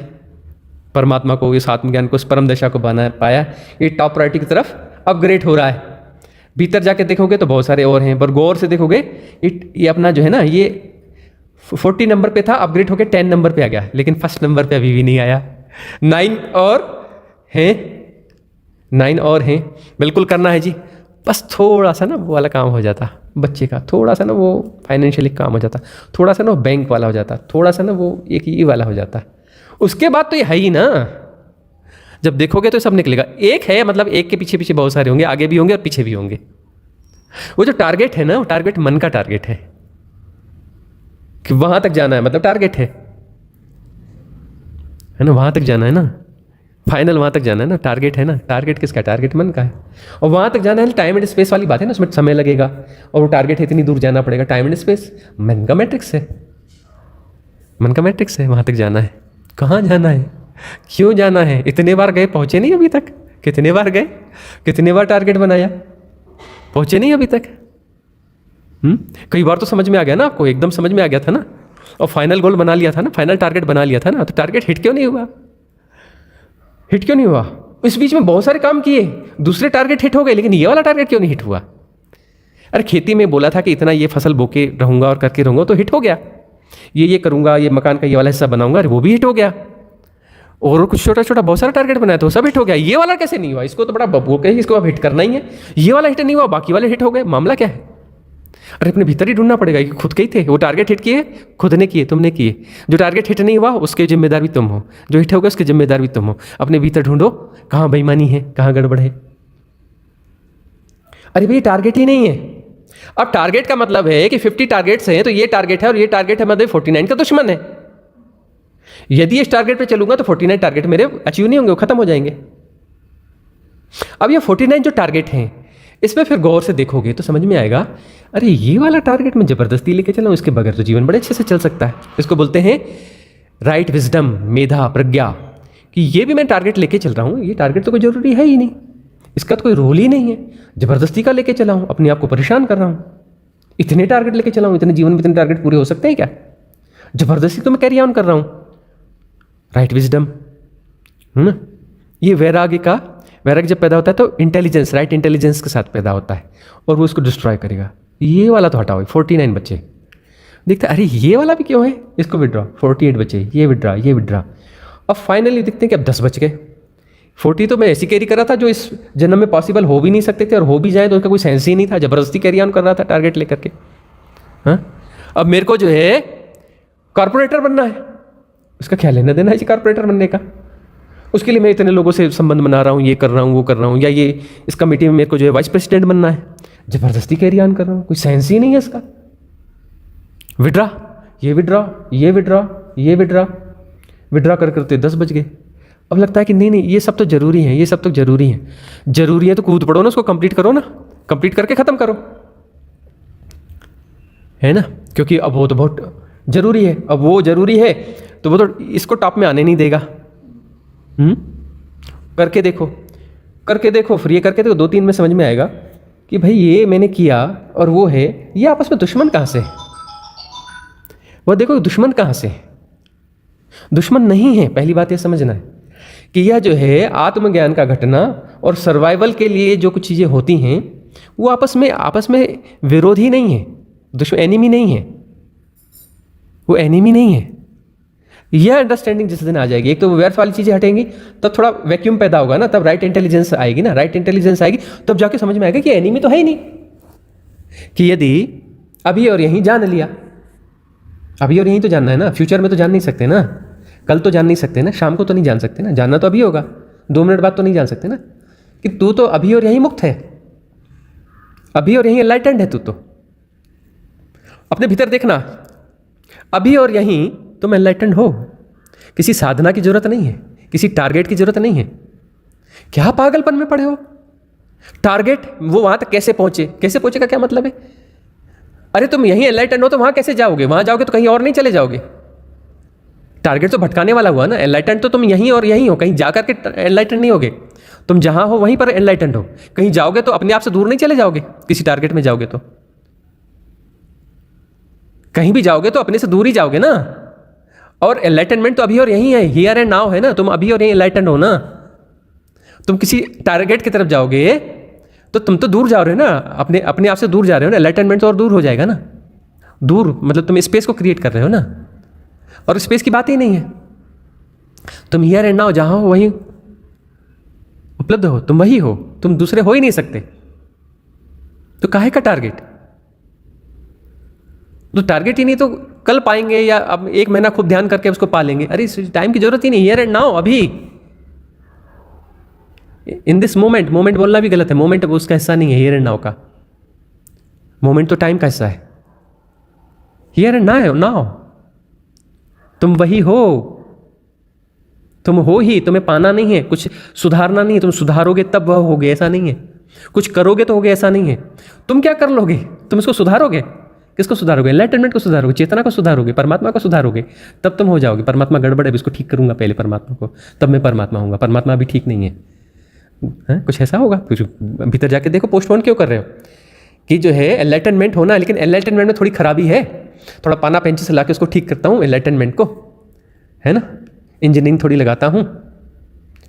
परमात्मा को, इस आत्मज्ञान को, इस परम दशा को बना पाया, ये टॉप प्रायोरिटी की तरफ अपग्रेड हो रहा है। भीतर जाके देखोगे तो बहुत सारे और हैं, पर गौर से देखोगे ये अपना जो है ना, ये 40 नंबर पे था, अपग्रेड होकर 10 नंबर पे आ गया, लेकिन फर्स्ट नंबर पे अभी भी नहीं आया। 9 और हैं, बिल्कुल करना है जी। बस थोड़ा सा ना वो वाला काम हो जाता बच्चे का, थोड़ा सा ना वो फाइनेंशियली काम हो जाता, थोड़ा सा ना वो बैंक वाला हो जाता, थोड़ा सा ना वो एक ये वाला हो जाता, उसके बाद तो ये है ही ना। जब देखोगे तो सब निकलेगा। एक है मतलब एक के पीछे पीछे बहुत सारे होंगे, आगे भी होंगे और पीछे भी होंगे। वो जो टारगेट है ना, वो टारगेट मन का टारगेट है कि वहां तक जाना है, मतलब टारगेट है ना, वहां तक जाना है ना, फाइनल वहां तक जाना है ना, टारगेट है ना। टारगेट किसका? टारगेट मन का है। और वहां तक जाना है, टाइम एंड स्पेस वाली बात है ना, उसमें समय लगेगा और वो टारगेट है, इतनी दूर जाना पड़ेगा। टाइम एंड स्पेस मन का मैट्रिक्स है, मन का मैट्रिक्स है, वहां तक जाना है। कहाँ जाना है, क्यों जाना है? इतने बार गए, पहुंचे नहीं अभी तक। कितने बार गए, कितने बार टारगेट बनाया, पहुंचे नहीं अभी तक। कई बार तो समझ में आ गया ना आपको, एकदम समझ में आ गया था ना, और फाइनल गोल बना लिया था ना, फाइनल टारगेट बना लिया था ना, तो टारगेट हिट क्यों नहीं हुआ? हिट क्यों नहीं हुआ? इस बीच में बहुत सारे काम किए, दूसरे टारगेट हिट हो गए, लेकिन ये वाला टारगेट क्यों नहीं हिट हुआ? अरे खेती में बोला था कि इतना ये फसल बोके रहूंगा और करके रहूंगा, तो हिट हो गया। ये करूंगा, ये मकान का ये वाला हिस्सा बनाऊंगा, अरे वो भी हिट हो गया। और कुछ छोटा छोटा बहुत सारा टारगेट बनाया तो सब हिट हो गया। ये वाला कैसे नहीं हुआ? इसको तो बड़ा बबू कहे, इसको अब हिट करना ही है। ये वाला हिट नहीं हुआ, बाकी वाले हिट हो गए, मामला क्या है? अरे अपने भीतर ही ढूंढना पड़ेगा कि खुद के ही थे वो टारगेट हिट किए, खुद ने किए, तुमने किए। जो टारगेट हिट नहीं हुआ उसके जिम्मेदार भी तुम हो, जो हिट हो गया उसके जिम्मेदार भी तुम हो। अपने भीतर ढूंढो कहाँ बेईमानी है, कहाँ गड़बड़ है। अरे भाई टारगेट ही नहीं है। अब टारगेट का मतलब है कि 50 टारगेट्स हैं, तो ये टारगेट है और ये टारगेट है, मतलब 49 का दुश्मन है। यदि इस टारगेट पे चलूंगा तो 49 टारगेट मेरे अचीव नहीं होंगे, वो खत्म हो जाएंगे। अब ये 49 जो टारगेट हैं, इसमें फिर गौर से देखोगे तो समझ में आएगा, अरे ये वाला टारगेट मैं जबरदस्ती लेके चला हूं, इसके बगैर तो जीवन बड़े अच्छे से चल सकता है। इसको बोलते हैं राइट विजडम, मेधा, प्रज्ञा, कि ये भी मैं टारगेट लेके चल रहा हूं, ये टारगेट तो कोई जरूरी है ही नहीं, इसका तो कोई रोल ही नहीं है, जबरदस्ती का लेके चला हूं, अपने आप को परेशान कर रहा हूं। इतने टारगेट लेके चला हूं, इतने जीवन में इतने टारगेट पूरे हो सकते हैं क्या? जबरदस्ती तो मैं कैरी ऑन कर रहा हूं। राइट विजडम है ना, ये वैराग्य जब पैदा होता है तो इंटेलिजेंस, राइट इंटेलिजेंस के साथ पैदा होता है और वो उसको डिस्ट्रॉय करेगा। ये वाला तो हटाओ, 49 बच्चे दिखते, अरे ये वाला भी क्यों है, इसको विड्रॉ। 48 बच्चे, ये विड्रॉ। अब फाइनली दिखते हैं कि अब 10 बच गए। 40 तो मैं ऐसी कैरी कर रहा था जो इस जन्म में पॉसिबल हो भी नहीं सकते थे, और हो भी जाए तो उसका कोई सेंस ही नहीं था, जबरदस्ती कैरी ऑन कर रहा था टारगेट लेकर के। हाँ, अब मेरे को जो है कॉर्पोरेटर बनना है, उसका क्या लेना देना है जी कॉर्पोरेटर बनने का? उसके लिए मैं इतने लोगों से संबंध बना रहा हूँ, ये कर रहा हूँ, वो कर रहा हूँ, या ये इस कमेटी में मेरे को जो है वाइस प्रेसिडेंट बनना है, जबरदस्ती कैरी ऑन कर रहा हूँ, कोई सेंस ही नहीं है इसका। विड्रा, ये विड्रा करते 10 बज गए। अब लगता है कि नहीं ये सब तो जरूरी है, जरूरी है तो कूद पड़ो ना, उसको कंप्लीट करो ना, कंप्लीट करके खत्म करो, है ना, क्योंकि अब वो तो बहुत जरूरी है, अब वो जरूरी है तो वो तो इसको टॉप में आने नहीं देगा। करके देखो, फिर ये करके देखो, 2-3 में समझ में आएगा कि भाई ये मैंने किया और वो है, ये आपस में दुश्मन कहाँ से? वो देखो दुश्मन कहाँ से? दुश्मन नहीं है, पहली बात ये समझना है कि यह जो है आत्मज्ञान का घटना और सर्वाइवल के लिए जो कुछ चीज़ें होती हैं वो आपस में विरोध ही नहीं है, दुश्मन एनिमी नहीं है, वो एनिमी नहीं है। यह अंडरस्टैंडिंग जिस दिन आ जाएगी, एक तो व्यर्थ वाली चीज़ें हटेंगी, तब थोड़ा वैक्यूम पैदा होगा ना, तब राइट इंटेलिजेंस आएगी ना, राइट इंटेलिजेंस आएगी तब जाके समझ में आएगा कि एनिमी तो है ही नहीं, कि यदि अभी और यहीं जान लिया, अभी और यहीं तो जानना है ना, फ्यूचर में तो जान नहीं सकते ना, कल तो जान नहीं सकते ना, शाम को तो नहीं जान सकते ना, जानना तो अभी होगा, 2 मिनट बाद तो नहीं जान सकते ना, कि तू तो अभी और यहीं मुक्त है, अभी और यहीं एनलाइटेंड है, तू तो अपने भीतर देखना, अभी और यहीं तुम एनलाइटेंड हो, किसी साधना की जरूरत नहीं है, किसी टारगेट की जरूरत नहीं है। क्या पागलपन में पड़े हो? टारगेट वो वहां तक कैसे पहुंचे, कैसे पहुंचे का क्या मतलब है? अरे तुम यहीं एनलाइटेंड हो तो वहां कैसे जाओगे? वहां जाओगे तो कहीं और नहीं चले जाओगे। टारगेट तो भटकाने वाला हुआ ना, एनलाइटेंड तो तुम यहीं और यहीं हो, कहीं जाकर के एनलाइटेंड नहीं होगे, तुम जहां हो वहीं पर एनलाइटेंड हो। कहीं जाओगे तो अपने आप से दूर नहीं चले जाओगे, किसी टारगेट में जाओगे तो कहीं भी जाओगे तो अपने से दूर ही जाओगे ना। और एनलाइटनमेंट तो अभी और यहीं है, हियर एंड नाउ है ना, तुम अभी और यहीं एनलाइटेंड हो ना। तुम किसी टारगेट की तरफ जाओगे तो तुम तो दूर जा रहे हो ना, अपने आप से दूर जा रहे हो ना, एनलाइटनमेंट तो और दूर हो जाएगा ना। दूर मतलब तुम स्पेस को क्रिएट कर रहे हो ना, और स्पेस की बात ही नहीं है। तुम हियर एंड नाउ जहां हो वहीं उपलब्ध हो, तुम वही हो, तुम दूसरे हो ही नहीं सकते। तो काहे का टारगेट? तो टारगेट ही नहीं तो कल पाएंगे या अब 1 महीना खूब ध्यान करके उसको पा लेंगे। अरे टाइम की जरूरत ही नहीं, हियर एंड नाउ, अभी इन दिस मोमेंट। मोमेंट बोलना भी गलत है, मोमेंट उसका हिस्सा नहीं है हियर एंड नाउ का। मोमेंट तो टाइम का हिस्सा है। हियर एंड नाउ तुम वही हो, तुम हो ही, तुम्हें पाना नहीं है, कुछ सुधारना नहीं है। तुम सुधारोगे तब वह होगे, ऐसा नहीं है। कुछ करोगे तो होगे, ऐसा नहीं है। तुम क्या कर लोगे? तुम इसको सुधारोगे। किसको सुधारोगे? एनलाइटनमेंट को सुधारोगे, चेतना को सुधारोगे, परमात्मा को सुधारोगे, तब तुम हो जाओगे। परमात्मा गड़बड़ है, इसको ठीक करूंगा पहले परमात्मा को, तब मैं परमात्मा होऊंगा। परमात्मा अभी ठीक नहीं है, कुछ ऐसा होगा। कुछ भीतर जाके देखो, पोस्टपोन क्यों कर रहे हो? कि जो है एनलाइटनमेंट होना, लेकिन एनलाइटनमेंट में थोड़ी खराबी है। थोड़ा पाना पेंची से लाके उसको ठीक करता हूँ एनलाइटनमेंट को, है ना, इंजीनियरिंग थोड़ी लगाता हूँ।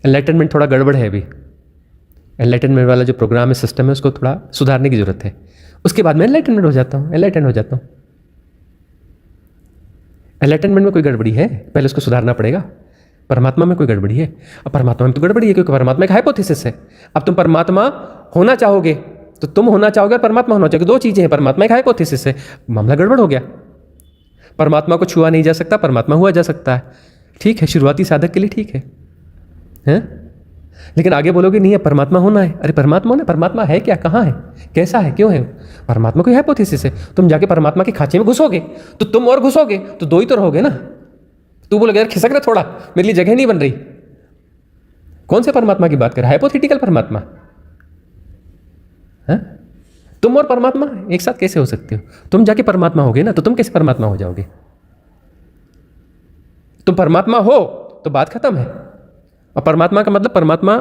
एनलाइटनमेंट थोड़ा गड़बड़ है अभी। एनलाइटनमेंट वाला जो प्रोग्राम है, सिस्टम है, उसको थोड़ा सुधारने की जरूरत है। उसके बाद मैं एनलाइटनमेंट हो जाता हूँ, एनलाइटन हो जाता हूँ। एनलाइटनमेंट में कोई गड़बड़ी है, पहले उसको सुधारना पड़ेगा। परमात्मा में कोई गड़बड़ी है? अब परमात्मा में तो गड़बड़ी है, क्योंकि परमात्मा एक हाइपोथेसिस है। अब तुम परमात्मा होना चाहोगे तो तुम होना चाहोगे और परमात्मा होना चाहोगे, 2 चीजें हैं। परमात्मा एक हाइपोथेसिस है, मामला गड़बड़ हो गया। परमात्मा को छुआ नहीं जा सकता, परमात्मा हुआ जा सकता है। ठीक है, शुरुआती साधक के लिए ठीक है, हैं? लेकिन आगे बोलोगे नहीं है परमात्मा होना है। अरे परमात्मा होना, परमात्मा है क्या, कहाँ है, कैसा है, क्यों है? परमात्मा कोई हाइपोथेसिस है। तुम जाके परमात्मा के खांचे में घुसोगे तो तुम और घुसोगे तो 2 ही तो रहोगे ना। तू बोलोगे यार खिसक रहा थोड़ा, मेरे लिए जगह नहीं बन रही। कौन से परमात्मा की बात कर? हाइपोथेटिकल परमात्मा है? तुम और परमात्मा एक साथ कैसे हो सकते हो? तुम जाके परमात्मा होगे ना, तो तुम कैसे परमात्मा हो जाओगे? तुम परमात्मा हो तो बात खत्म है। और परमात्मा का मतलब परमात्मा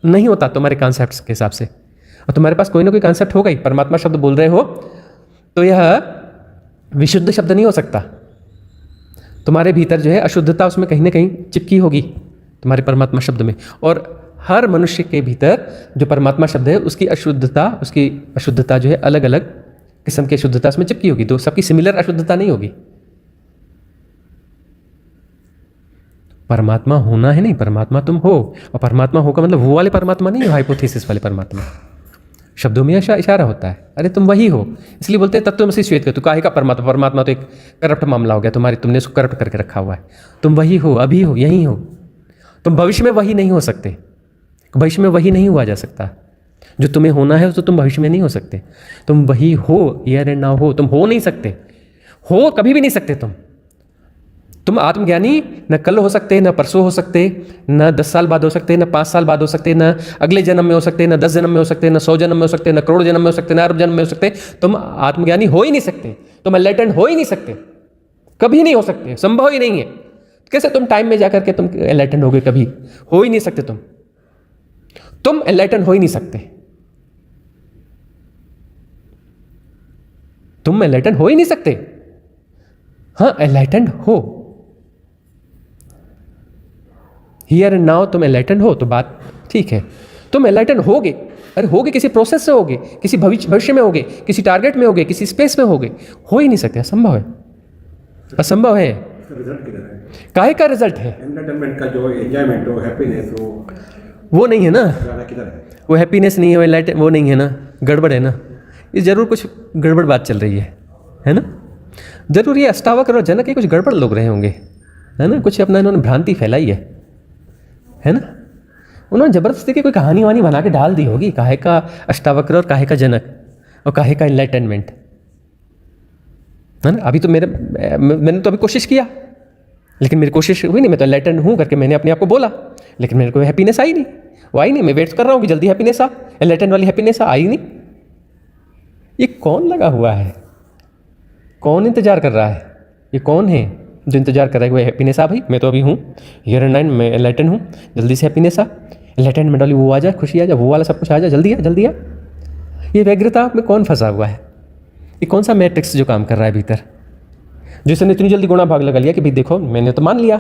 नहीं होता तुम्हारे कॉन्सेप्ट्स के हिसाब से। और तुम्हारे पास कोई ना कोई कॉन्सेप्ट होगा ही। परमात्मा शब्द बोल रहे हो तो यह विशुद्ध शब्द नहीं हो सकता। तुम्हारे भीतर जो है अशुद्धता उसमें कहीं ना कहीं चिपकी होगी तुम्हारे परमात्मा शब्द में। और हर मनुष्य के भीतर जो परमात्मा शब्द है उसकी अशुद्धता जो है अलग अलग किस्म की अशुद्धता उसमें चिपकी होगी। तो सबकी सिमिलर अशुद्धता नहीं होगी। परमात्मा होना है नहीं, परमात्मा तुम हो। और परमात्मा होगा मतलब वो वाले परमात्मा नहीं हो, हाइपोथेसिस वाले परमात्मा। शब्दों में इशारा होता है। अरे तुम वही हो, इसलिए बोलते हैं तत्त्वमसि श्वेत कर। तू काहे का परमात्मा? परमात्मा तो एक करप्ट मामला हो गया तुम्हारे, तुमने उसको करप्ट करके रखा हुआ है। तुम वही हो, अभी हो, यही हो। तुम भविष्य में वही नहीं हो सकते। भविष्य में वही नहीं हुआ जा सकता। जो तुम्हें होना है तो तुम भविष्य में नहीं हो सकते। तुम वही हो, हियर एंड नाउ हो। तुम हो नहीं सकते, हो कभी भी नहीं सकते। तुम आत्मज्ञानी न कल हो सकते, न परसों हो सकते, न 10 साल बाद हो सकते, न 5 साल बाद हो सकते, न अगले जन्म में हो सकते, न 10 जन्म में हो सकते, न 100 जन्म में हो सकते, न करोड़ जन्म में हो सकते, न अरब जन्म में हो सकते। तुम आत्मज्ञानी हो ही नहीं सकते। तुम एनलाइटेंड हो ही नहीं सकते, कभी नहीं हो सकते, संभव ही नहीं है। कैसे तुम टाइम में जाकर के तुम एनलाइटेंड होगे? कभी हो ही नहीं सकते। तुम एनलाइटेंड हो ही नहीं सकते। तुम एनलाइटेंड हो ही नहीं सकते। हाँ, एनलाइटेंड हो, हियर एंड नाउ तुम एनलाइटेंड हो तो बात ठीक है। तुम एनलाइटेंड होगे, अरे होगे किसी प्रोसेस से होगे, किसी भविष्य में होगे, किसी टारगेट में होगे, किसी स्पेस में होगे। हो ही नहीं सकते, असंभव है, असंभव है। इसका रिजल्ट किधर है? काहे का रिजल्ट है? एंटरटेनमेंट का जो एंजॉयमेंट हो, हैप्पीनेस हो, वो नहीं है ना, गाना किधर है? वो हैप्पीनेस नहीं है, वो लाइट वो नहीं है ना, गड़बड़ है ना, ये जरूर कुछ गड़बड़ बात चल रही है ना? जरूर ये अष्टावक्र और जनक ये कुछ गड़बड़ लोग रहे होंगे, है ना? कुछ अपना इन्होंने भ्रांति फैलाई है ना? उन्होंने ज़बरदस्ती की कोई कहानी वानी बना के डाल दी होगी, काहे का अष्टावक्र और काहे का जनक और काहे का इनलाइटनमेंट, है ना? अभी तो मैंने तो अभी कोशिश किया, लेकिन मेरी कोशिश हुई नहीं, मैं तो एनलाइटन हूँ करके मैंने अपने आप को बोला, लेकिन मेरे को हैप्पीनेस आई नहीं, वो आई नहीं। मैं वेट कर रहा हूँ कि जल्दी हैप्पीनेस आ, एनलाइटन वाली हैप्पीनेस आई नहीं। ये कौन लगा हुआ है, कौन इंतजार कर रहा है? ये कौन है जो इंतजार कर रहा है कि वो हैप्पीनेस आ? भाई मैं तो अभी हूँ हियर एंड नाइन, मैं एनलाइटन हूँ, जल्दी से हैप्पीनेस आ, एनलाइटनमेंट वाली वो आ जाए, खुशी आ जाए, वो वाला सब कुछ आ जाए, जल्दी आ जल्दी आ। ये व्यग्रता में कौन फंसा हुआ है? ये कौन सा मैट्रिक्स जो काम कर रहा है भीतर, जिसने इतनी जल्दी गुणा भाग लगा लिया कि भाई देखो मैंने तो मान लिया,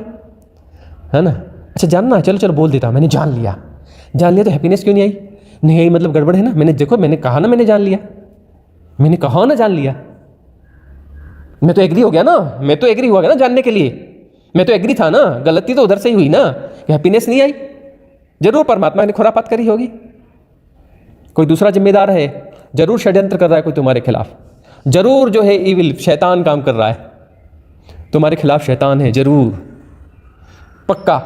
है ना? अच्छा जानना है, चलो चलो बोल देता हूँ, मैंने जान लिया तो हैप्पीनेस क्यों नहीं आई? नहीं आई मतलब गड़बड़ है ना? मैंने देखो मैंने कहा ना, मैंने जान लिया, मैंने कहा ना जान लिया, मैं तो एग्री हो गया ना, मैं तो एग्री हुआ गया ना जानने के लिए, मैं तो एग्री था ना, गलती तो उधर से ही हुई ना कि हैप्पीनेस नहीं आई। जरूर परमात्मा ने खुरापात करी होगी, कोई दूसरा जिम्मेदार है, जरूर षड्यंत्र कर रहा है कोई तुम्हारे खिलाफ, जरूर जो है इविल शैतान काम कर रहा है तुम्हारे खिलाफ, शैतान है जरूर, पक्का,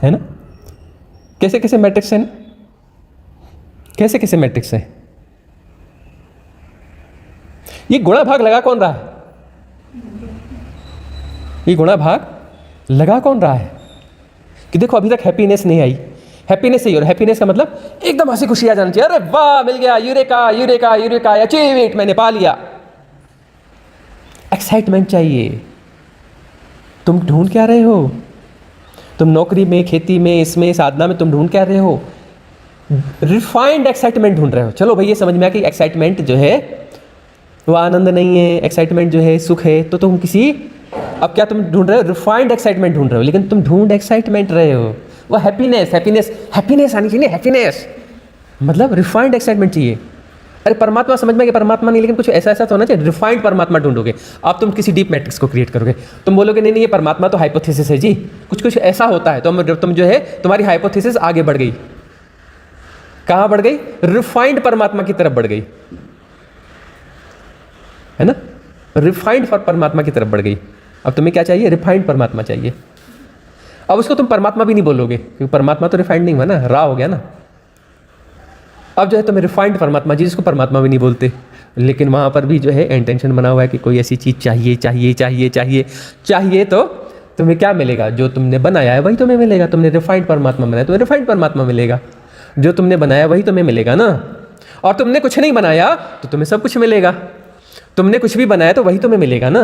है ना? कैसे कैसे मैट्रिक्स है ना, कैसे कैसे मैट्रिक्स है? ये गुणा भाग लगा कौन रहा है? ये गुणा भाग लगा कौन रहा है कि देखो अभी तक हैप्पीनेस नहीं आई, हैप्पीनेस चाहिए, और हैप्पीनेस का मतलब एकदम हंसी खुशी आ जाना चाहिए, अरे वाह मिल गया, eureka eureka eureka, achieve it, मैंने पा लिया। एक्साइटमेंट चाहिए। तुम ढूंढ क्या रहे हो? तुम नौकरी में, खेती में, इसमें साधना में तुम ढूंढ क्या रहे हो? रिफाइंड एक्साइटमेंट ढूंढ रहे हो। चलो भैया समझ में आ कि एक्साइटमेंट जो है वो आनंद नहीं है, एक्साइटमेंट जो है सुख है, तो तुम किसी, अब क्या तुम ढूंढ रहे हो? रिफाइंड एक्साइटमेंट ढूंढ रहे हो, लेकिन तुम ढूंढ एक्साइटमेंट रहे हो, वो हैप्पीनेस हैप्पीनेस हैप्पीनेस आनी चाहिए, हैप्पीनेस मतलब रिफाइंड एक्साइटमेंट चाहिए। अरे परमात्मा समझ में कि परमात्मा नहीं, लेकिन कुछ ऐसा ऐसा तो होना चाहिए, रिफाइंड परमात्मा ढूंढोगे। अब तुम किसी डीप मैट्रिक्स को क्रिएट करोगे, तुम बोलोगे नहीं नहीं ये परमात्मा तो हाइपोथेसिस है जी, कुछ कुछ ऐसा होता है, तो तुम जो है तुम्हारी हाइपोथेसिस आगे बढ़ गई, कहाँ बढ़ गई? रिफाइंड परमात्मा की तरफ बढ़ गई, है ना? रिफाइंड परमात्मा की तरफ बढ़ गई। अब तुम्हें क्या चाहिए? रिफाइंड परमात्मा चाहिए। अब उसको तुम परमात्मा भी नहीं बोलोगे, क्योंकि परमात्मा तो रिफाइंड नहीं हुआ ना, रा हो गया ना। अब जो है तुम्हें रिफाइंड परमात्मा जी, जिसको परमात्मा भी नहीं बोलते, लेकिन वहाँ पर भी जो है इंटेंशन बना हुआ है कि कोई ऐसी चीज़ चाहिए चाहिए चाहिए चाहिए चाहिए, तो तुम्हें क्या मिलेगा? जो तुमने बनाया है वही तुम्हें मिलेगा। तुमने रिफाइंड परमात्मा बनाया, तुम्हें रिफाइंड परमात्मा मिलेगा। जो तुमने बनाया वही तुम्हें मिलेगा ना। और तुमने कुछ नहीं बनाया तो तुम्हें सब कुछ मिलेगा। तुमने कुछ भी बनाया तो वही तुम्हें मिलेगा ना।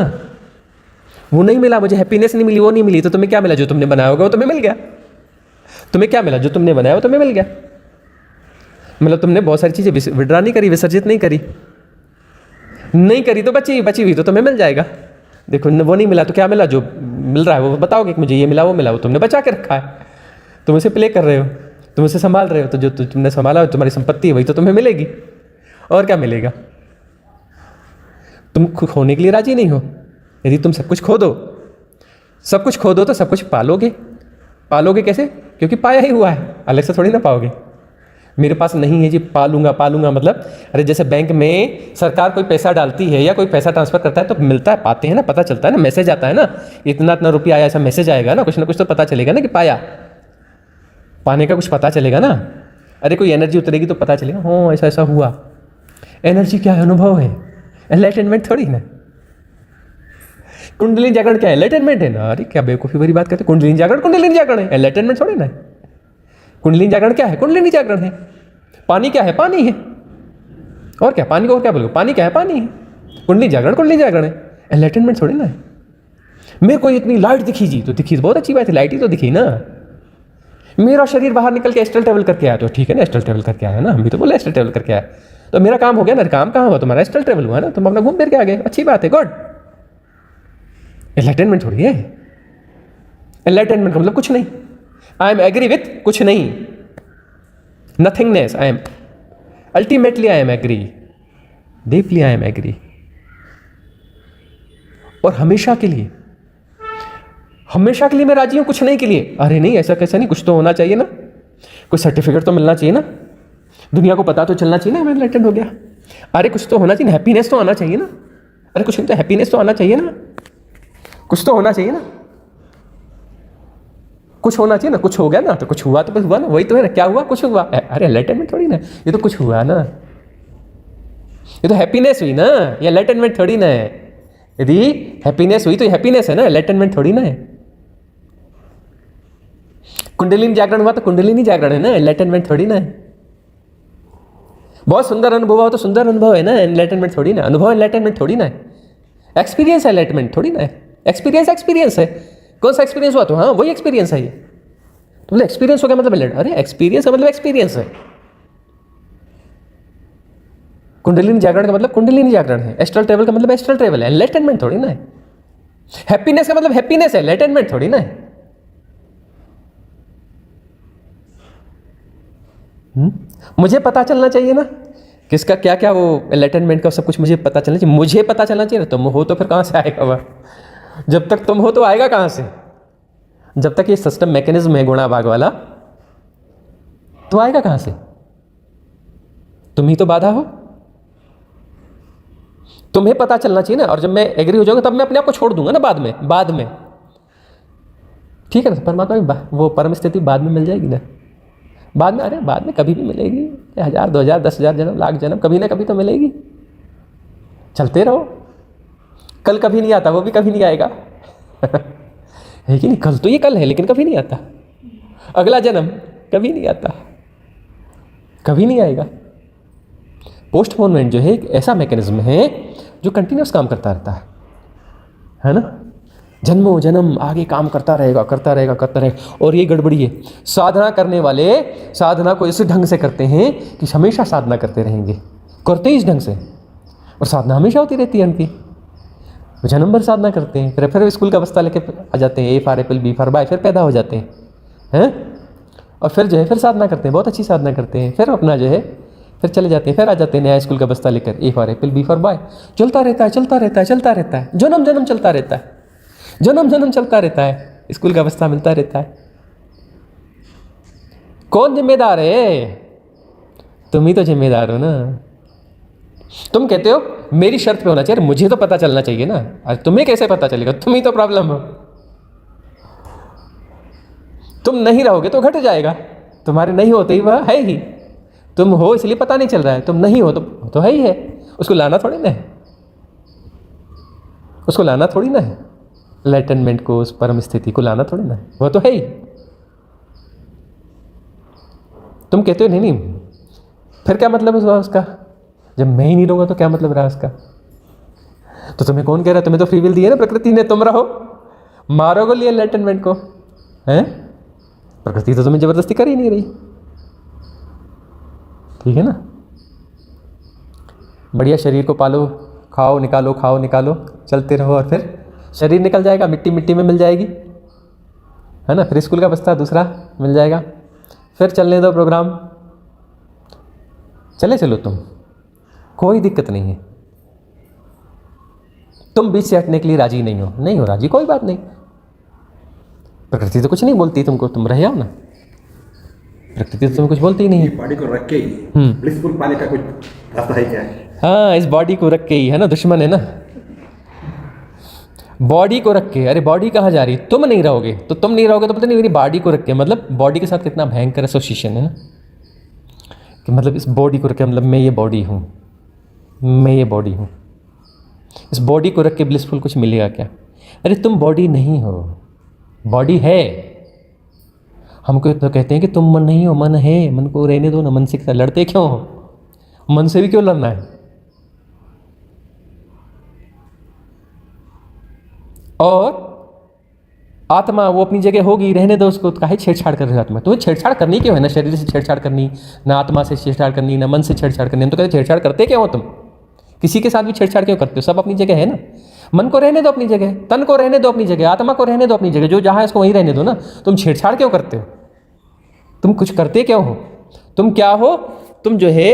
वो नहीं मिला, मुझे हैप्पीनेस नहीं मिली, वो नहीं मिली, तो तुम्हें क्या मिला? जो तुमने बनाया होगा वो तुम्हें मिल गया। तुम्हें क्या मिला? जो तुमने बनाया वो तुम्हें मिल गया। मतलब तुमने बहुत सारी चीज़ें विड्रा नहीं करी, विसर्जित नहीं करी, नहीं करी तो बची हुई तो तुम्हें मिल जाएगा। देखो वो नहीं मिला तो क्या मिला? जो मिल रहा है वो बताओगे कि मुझे ये मिला वो मिला, वो तुमने बचा के रखा है, तुम उसे प्ले कर रहे हो, तुम उसे संभाल रहे हो, तो जो तुमने संभाला तुम्हारी संपत्ति है वही तो तुम्हें मिलेगी। और क्या मिलेगा? तुम खोने के लिए राजी नहीं हो। यदि तुम सब कुछ खो दो, सब कुछ खो दो तो सब कुछ पालोगे। पालोगे कैसे? क्योंकि पाया ही हुआ है, अलग से थोड़ी ना पाओगे। मेरे पास नहीं है जी, पालूंगा पालूंगा मतलब, अरे जैसे बैंक में सरकार कोई पैसा डालती है या कोई पैसा ट्रांसफर करता है तो मिलता है, पाते हैं ना, पता चलता है ना, मैसेज आता है ना, इतना इतना रुपया आया, ऐसा मैसेज आएगा ना, कुछ तो पता चलेगा ना कि पाया। पाने का कुछ पता चलेगा ना। अरे कोई एनर्जी उतरेगी तो पता चलेगा, हाँ ऐसा ऐसा हुआ। एनर्जी क्या है? अनुभव है, एनलाइटनमेंट थोड़ी ना। कुंडलिनी जागरण क्या है? एनलाइटनमेंट है ना। अरे क्या बेवकूफ़ी भरी बात करते, कुंडलिनी जागरण है, एनलाइटनमेंट थोड़ी ना। कुंडलिनी जागरण क्या है? कुंडलिनी जागरण है। पानी क्या है? पानी है। और क्या? पानी को और क्या बोलोगे? पानी क्या है? पानी है। कुंडलिनी जागरण है, एनलाइटनमेंट थोड़ी ना है। मेरे को इतनी लाइट दिखी जी, तो दिखी बहुत अच्छी बात है, लाइट ही तो दिखी ना। मेरा शरीर बाहर निकल के एस्ट्रल ट्रेवल करके आया, तो ठीक है ना, एस्ट्रल ट्रेवल करके आया ना, हम भी तो बोले एस्ट्रल ट्रेवल करके आया, तो मेरा काम हो गया ना। काम कहाँ हुआ? तुम्हारा एस्ट्रल ट्रेवल हुआ ना, तुम अपना घूम फिर के आ गए, अच्छी बात है, गुड। एनलाइटनमेंट थोड़ी है। एनलाइटनमेंट का मतलब कुछ नहीं। आई एम एग्री विथ कुछ नहीं, nothingness. I am ultimately I am agree, deeply I am agree. और हमेशा के लिए, हमेशा के लिए मैं राजी हूं, कुछ नहीं के लिए। अरे नहीं, ऐसा कैसा नहीं, कुछ तो होना चाहिए ना, कुछ सर्टिफिकेट तो मिलना चाहिए ना, दुनिया को पता तो चलना चाहिए ना मैं एनलाइटेंड हो गया। अरे कुछ तो होना चाहिए, हैप्पीनेस तो आना चाहिए ना। अरे कुछ नहीं तो हैप्पीनेस तो आना चाहिए ना, कुछ तो होना चाहिए ना, कुछ होना चाहिए ना। कुछ हो गया ना तो कुछ हुआ तो बस हुआ ना, वही तो है ना। क्या हुआ? कुछ हुआ। अरे एनलाइटनमेंट थोड़ी ना, ये तो कुछ हुआ ना, ये तो हैप्पीनेस हुई ना, ये एनलाइटनमेंट थोड़ी ना है। यदि हैप्पीनेस हुई तो हैप्पीनेस है ना, एनलाइटनमेंट थोड़ी ना है। कुंडलिनी जागरण हुआ तो कुंडलिनी जागरण है ना, एनलाइटनमेंट थोड़ी ना है। बहुत सुंदर अनुभव हो तो सुंदर अनुभव है ना, एनलाइटनमेंट थोड़ी ना। अनुभव एनलाइटनमेंट थोड़ी ना है। एक्सपीरियंस एनलाइटनमेंट थोड़ी ना है। एक्सपीरियंस एक्सपीरियंस है। कौन सा एक्सपीरियंस हुआ? तो हाँ वही एक्सपीरियंस है ये। तो बोले एक्सपीरियंस हो गया मतलब एनलाइट, अरे एक्सपीरियंस का मतलब एक्सपीरियंस है। कुंडलिनी जागरण का मतलब कुंडलिनी जागरण है। एस्ट्रल ट्रेवल का मतलब एस्ट्रल ट्रेवल है, एनलाइटनमेंट थोड़ी ना है। हैप्पीनेस का मतलब हैप्पीनेस है, एनलाइटनमेंट थोड़ी ना है। मुझे पता चलना चाहिए ना किसका क्या क्या, वो एनलाइटनमेंट का सब कुछ मुझे पता चलना चाहिए। मुझे पता चलना चाहिए ना। तुम हो तो फिर कहाँ से आएगा वह? जब तक तुम हो तो आएगा कहाँ से? जब तक ये सिस्टम मैकेनिज्म है गुणा भाग वाला, तो आएगा कहाँ से? तुम ही तो बाधा हो। तुम्हें पता चलना चाहिए ना। और जब मैं एग्री हो जाऊंगा तब मैं अपने आप को छोड़ दूंगा ना, बाद में ठीक है ना। परमात्मा की वो परम स्थिति बाद में मिल जाएगी ना, बाद में। अरे बाद में कभी भी मिलेगी, 1000 2000 10,000 जन्म, लाख जन्म, कभी ना कभी तो मिलेगी। चलते रहो। कल कभी नहीं आता, वो भी कभी नहीं आएगा है कि नहीं? कल तो ये कल है लेकिन कभी नहीं आता। अगला जन्म कभी नहीं आता, कभी नहीं आएगा। पोस्टपोनमेंट जो है एक ऐसा मैकेनिज्म है जो कंटिन्यूस काम करता रहता है ना। जन्मों जन्म आगे काम करता रहेगा, करता रहेगा, करता रहेगा। और ये गड़बड़ी है, साधना करने वाले साधना को इस ढंग से करते हैं कि हमेशा साधना करते रहेंगे, करते ही इस ढंग से, और साधना हमेशा होती रहती है उनकी। वो जन्म भर साधना करते हैं, फिर स्कूल का अवस्था लेके आ जाते हैं, A for apple, B for buy, फिर पैदा हो जाते हैं और फिर जो है फिर साधना करते हैं, बहुत अच्छी साधना करते हैं, फिर अपना जो है फिर चले जाते हैं, फिर आ जाते हैं नया स्कूल का बस्ता लेकर, A for apple, B for buy. चलता रहता है, चलता रहता है, चलता रहता है, जन्म जन्म चलता रहता है, जन्म जन्म चलता रहता है, स्कूल का बस्ता मिलता रहता है। कौन जिम्मेदार है? तुम ही तो जिम्मेदार हो ना। तुम कहते हो मेरी शर्त पे होना चाहिए, मुझे तो पता चलना चाहिए ना। अरे तुम्हें कैसे पता चलेगा? तुम ही तो प्रॉब्लम हो। तुम नहीं रहोगे तो घट जाएगा, तुम्हारे नहीं होते ही वह है ही। तुम हो इसलिए पता नहीं चल रहा है, तुम नहीं हो तो है ही है। उसको लाना थोड़ी ना है, उसको लाना थोड़ी ना है। एनलाइटनमेंट को, उस परम स्थिति को लाना थोड़ी ना है, वह तो है ही। तुम कहते हो नहीं, फिर क्या मतलब है उसका? जब मैं ही नहीं रहूँगा तो क्या मतलब रहा उसका? तो तुम्हें कौन कह रहा है? तुम्हें तो फ्री विल दी है ना प्रकृति ने, तुम रहो। मारोगे लिए एनलाइटनमेंट को, हैं? प्रकृति तो तुम्हें जबरदस्ती कर ही नहीं रही, ठीक है ना। बढ़िया शरीर को पालो, खाओ निकालो, खाओ निकालो, चलते रहो, और फिर शरीर निकल जाएगा, मिट्टी मिट्टी में मिल जाएगी, है ना। फिर स्कूल का बस्ता दूसरा मिल जाएगा, फिर चलने दो प्रोग्राम, चलो तुम, कोई दिक्कत नहीं है। तुम बीच से हटने के लिए राजी नहीं हो राजी, कोई बात नहीं। प्रकृति तो कुछ नहीं बोलती तुमको, तुम रह जाओ ना। प्रकृति तो तुम्हें कुछ बोलती ही नहीं। बॉडी को रख के ही ब्लिसफुल पाने का कुछ रास्ता है क्या? हाँ, इस बॉडी को रख के ही, है ना, दुश्मन है ना बॉडी को रख के। अरे बॉडी कहाँ जा रही? तुम नहीं रहोगे तो पता नहीं मेरी बॉडी को रख के, मतलब बॉडी के साथ कितना भयंकर एसोसिएशन है ना, कि मतलब इस बॉडी को रख के, मतलब मैं ये बॉडी हूँ, मैं ये बॉडी हूँ। इस बॉडी को रख के ब्लिसफुल कुछ मिलेगा क्या? अरे तुम बॉडी नहीं हो, बॉडी है। हमको तो कहते हैं कि तुम मन नहीं हो, मन है, मन को रहने दो ना, मन से लड़ते क्यों हो? मन से भी क्यों लड़ना है? और आत्मा वो अपनी जगह होगी, रहने दो उसको, काहे छेड़छाड़ कर रहे हो आत्मा? तुम्हें छेड़छाड़ करनी क्यों है? ना शरीर से छेड़छाड़ करनी, ना आत्मा से छेड़छाड़ करनी, ना मन से छेड़छाड़ करनी। हम तो कहते छेड़छाड़ करते क्यों हो तुम? किसी के साथ भी छेड़छाड़ क्यों करते हो? सब अपनी जगह है ना। मन को रहने दो अपनी जगह, तन को रहने दो अपनी जगह, आत्मा को रहने दो अपनी जगह, जो जहाँ है उसको वहीं रहने दो ना। तुम छेड़छाड़ क्यों करते हो? तुम कुछ करते क्यों हो? तुम क्या हो? तुम जो है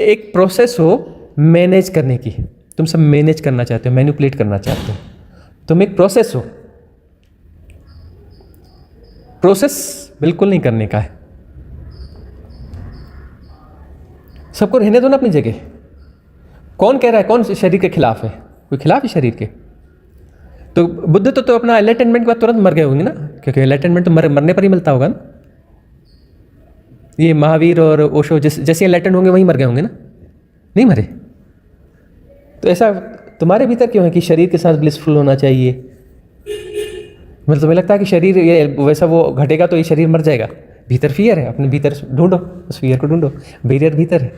एक प्रोसेस हो मैनेज करने की। तुम सब मैनेज करना चाहते हो, मैनिपुलेट करना चाहते हो, तुम एक प्रोसेस हो। प्रोसेस बिल्कुल नहीं करने का है। सबको रहने दो ना अपनी जगह। कौन कह रहा है, कौन शरीर के खिलाफ है? कोई खिलाफ है शरीर के? तो बुद्ध तो अपना एनलाइटनमेंट के बाद तुरंत मर गए होंगे ना, क्योंकि एनलाइटनमेंट तो मरने पर ही मिलता होगा ना। ये महावीर और ओशो जैसे एनलाइटन होंगे वहीं मर गए होंगे ना, नहीं मरे? तो ऐसा तुम्हारे भीतर क्यों है कि शरीर के साथ ब्लिसफुल होना चाहिए? मतलब तुम्हें लगता है कि शरीर ये वैसा वो घटेगा तो ये शरीर मर जाएगा? भीतर फियर है, अपने भीतर ढूंढो, उस फियर को ढूंढो। बैरियर भीतर है,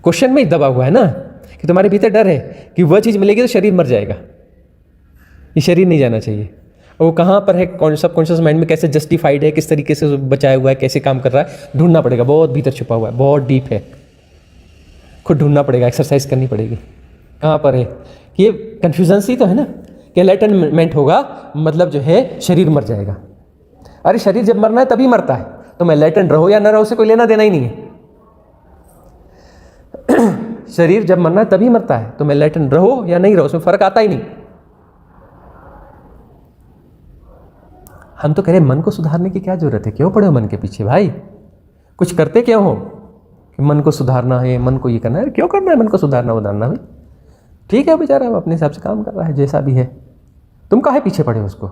क्वेश्चन में ही दबा हुआ है ना कि तुम्हारे भीतर डर है कि वह चीज़ मिलेगी तो शरीर मर जाएगा, ये शरीर नहीं जाना चाहिए। और वो कहाँ पर है, सबकॉन्शियस माइंड में कैसे जस्टिफाइड है, किस तरीके से बचाया हुआ है, कैसे काम कर रहा है, ढूंढना पड़ेगा। बहुत भीतर छुपा हुआ है, बहुत डीप है, खुद ढूंढना पड़ेगा, एक्सरसाइज करनी पड़ेगी। कहाँ पर है? ये कन्फ्यूजन सी तो है ना कि एनलाइटनमेंट होगा मतलब जो है शरीर मर जाएगा। अरे शरीर जब मरना है तभी मरता है, तुम एनलाइटन रहो या ना रहो उसे कोई लेना देना ही नहीं है। शरीर जब मरना है तभी मरता है, तुम एनलाइटन रहो या नहीं रहो उसमें फर्क आता ही नहीं। हम तो कह रहे मन को सुधारने की क्या जरूरत है? क्यों पड़े हो मन के पीछे भाई? कुछ करते क्यों हो कि मन को सुधारना है, मन को ये करना है? क्यों करना है मन को सुधारना उधारना भाई? ठीक है बेचारा वो अपने हिसाब से काम कर रहा है, जैसा भी है। तुम काहे पीछे पड़े हो उसको?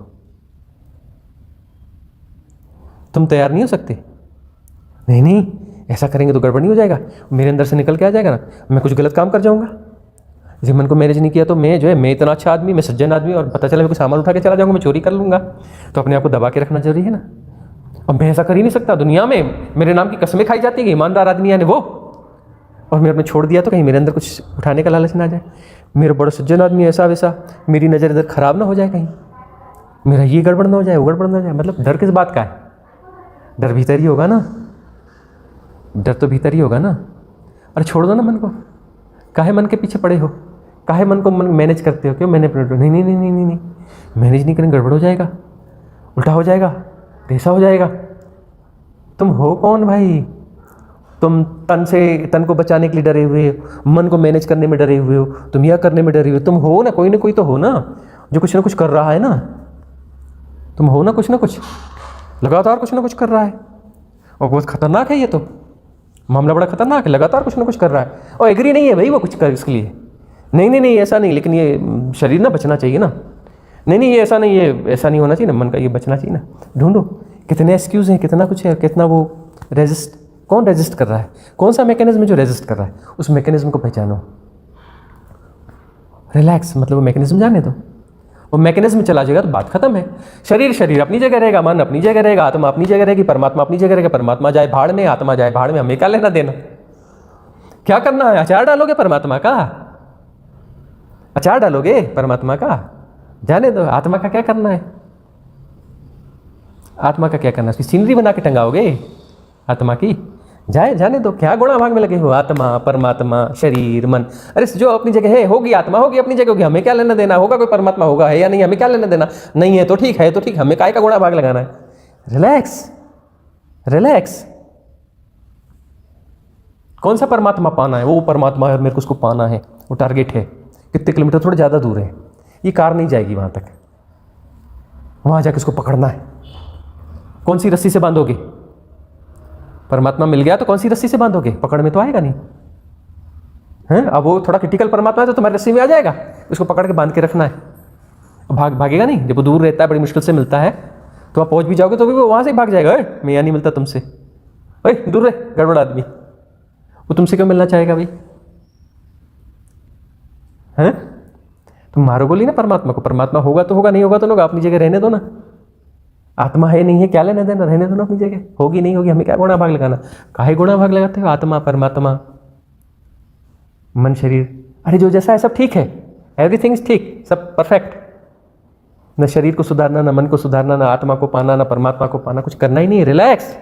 तुम तैयार नहीं हो सकते? नहीं नहीं, ऐसा करेंगे तो गड़बड़ नहीं हो जाएगा, मेरे अंदर से निकल के आ जाएगा ना, मैं कुछ गलत काम कर जाऊंगा। जैसे मन को मैनेज नहीं किया तो मैं जो है, मैं इतना अच्छा आदमी, मैं सज्जन आदमी, और पता चला मैं कुछ सामान उठा के चला जाऊंगा, मैं चोरी कर लूंगा, तो अपने आप को दबा के रखना जरूरी है ना। और मैं ऐसा कर ही नहीं सकता, दुनिया में मेरे नाम की कसमें खाई जाती है, ईमानदार आदमी यानी वो, और मैं अपने छोड़ दिया तो कहीं मेरे अंदर कुछ उठाने का लालच ना आ जाए, मेरा बड़ा सज्जन आदमी ऐसा वैसा, मेरी नज़र इधर खराब ना हो जाए, कहीं मेरा ये गड़बड़ ना हो जाए, वो गड़बड़ ना हो जाए। मतलब डर किस बात का है? डर भीतर ही होगा ना, डर तो भीतर ही होगा ना। अरे छोड़ दो ना मन को, काहे मन के पीछे पड़े हो? काहे मन को मैनेज करते हो? क्यों मैनेज? नहीं नहीं नहीं नहीं नहीं, मैनेज नहीं करेंगे गड़बड़ हो जाएगा, उल्टा हो जाएगा, ऐसा हो जाएगा। तुम हो कौन भाई? तुम तन को बचाने के लिए डरे हुए हो, मन को मैनेज करने में डरे हुए हो, तुम यह करने में डरे हुए हो। तुम हो ना कोई तो हो ना जो कुछ ना कुछ कर रहा है ना। तुम हो ना कुछ लगातार कुछ ना कुछ कर रहा है, और बहुत खतरनाक है ये तो मामला, बड़ा खतरनाक है। लगातार कुछ ना कुछ कर रहा है और एग्री नहीं है भाई वो कुछ कर इसके लिए। नहीं ऐसा नहीं, लेकिन ये शरीर ना बचना चाहिए ना। नहीं ये ऐसा नहीं, ये ऐसा नहीं होना चाहिए ना, मन का ये बचना चाहिए ना। ढूंढो कितने एक्सक्यूज़ हैं, कितना कुछ है, कितना वो रेजिस्ट, कौन रेजिस्ट कर रहा है, कौन सा मैकेनिज्म है जो रेजिस्ट कर रहा है, उस मैकेनिज्म को पहचानो। रिलैक्स, मतलब वो मैकेनिज्म जाने दो, वो मैकेनिज्म चला जाएगा तो बात खत्म है। शरीर अपनी जगह रहेगा, मन अपनी जगह रहेगा, आत्मा अपनी जगह रहेगी, परमात्मा अपनी जगह रहेगा। परमात्मा जाए भाड़ में, आत्मा जाए भाड़ में, हमें क्या लेना देना? क्या करना है? अचार डालोगे परमात्मा का? अचार डालोगे परमात्मा का? जाने दो। आत्मा का क्या करना है? आत्मा का क्या करना है? उसकी सीनरी बना के टंगाओगे आत्मा की? जाने दो। क्या गुणा भाग में लगे हो? आत्मा, परमात्मा, शरीर, मन। अरे जो अपनी जगह है होगी, आत्मा होगी अपनी जगह होगी, हमें क्या लेना देना? होगा कोई परमात्मा होगा है या नहीं, हमें क्या लेना देना? नहीं है तो ठीक है, तो ठीक, हमें काय का गुणा भाग लगाना है? रिलैक्स। कौन सा परमात्मा पाना है? वो परमात्मा है और मेरे को उसको पाना है, वो टारगेट है। कितने किलोमीटर? थोड़ा ज़्यादा दूर है, ये कार नहीं जाएगी वहाँ तक, वहाँ जाके उसको पकड़ना है। कौन सी रस्सी से बांधोगे? परमात्मा मिल गया तो कौन सी रस्सी से बांधोगे? पकड़ में तो आएगा नहीं है। अब वो थोड़ा क्रिटिकल परमात्मा है तो तुम्हारी रस्सी में आ जाएगा, उसको पकड़ के बांध के रखना है। भागेगा नहीं। जब वो दूर रहता है, बड़ी मुश्किल से मिलता है, तो आप पहुँच भी जाओगे तो भी वो वहाँ से भाग जाएगा। मैं यहाँ नहीं मिलता तुमसे, दूर रहे गड़बड़ आदमी, वो तुमसे क्यों मिलना चाहेगा भाई? हैं? तुम मारो गोली ना परमात्मा को। परमात्मा होगा तो होगा, नहीं होगा तो नहीं होगा, अपनी जगह रहने दो ना। आत्मा है नहीं है, क्या लेना देना? रहने दो ना अपनी जगह। होगी नहीं होगी, हमें क्या गुणा भाग लगाना? काहे गुणा भाग लगाते हो? आत्मा, परमात्मा, मन, शरीर, अरे जो जैसा है सब ठीक है, एवरीथिंग इज ठीक, सब परफेक्ट। न शरीर को सुधारना, न मन को सुधारना, न आत्मा को पाना, न परमात्मा को पाना, कुछ करना ही नहीं है। रिलैक्स।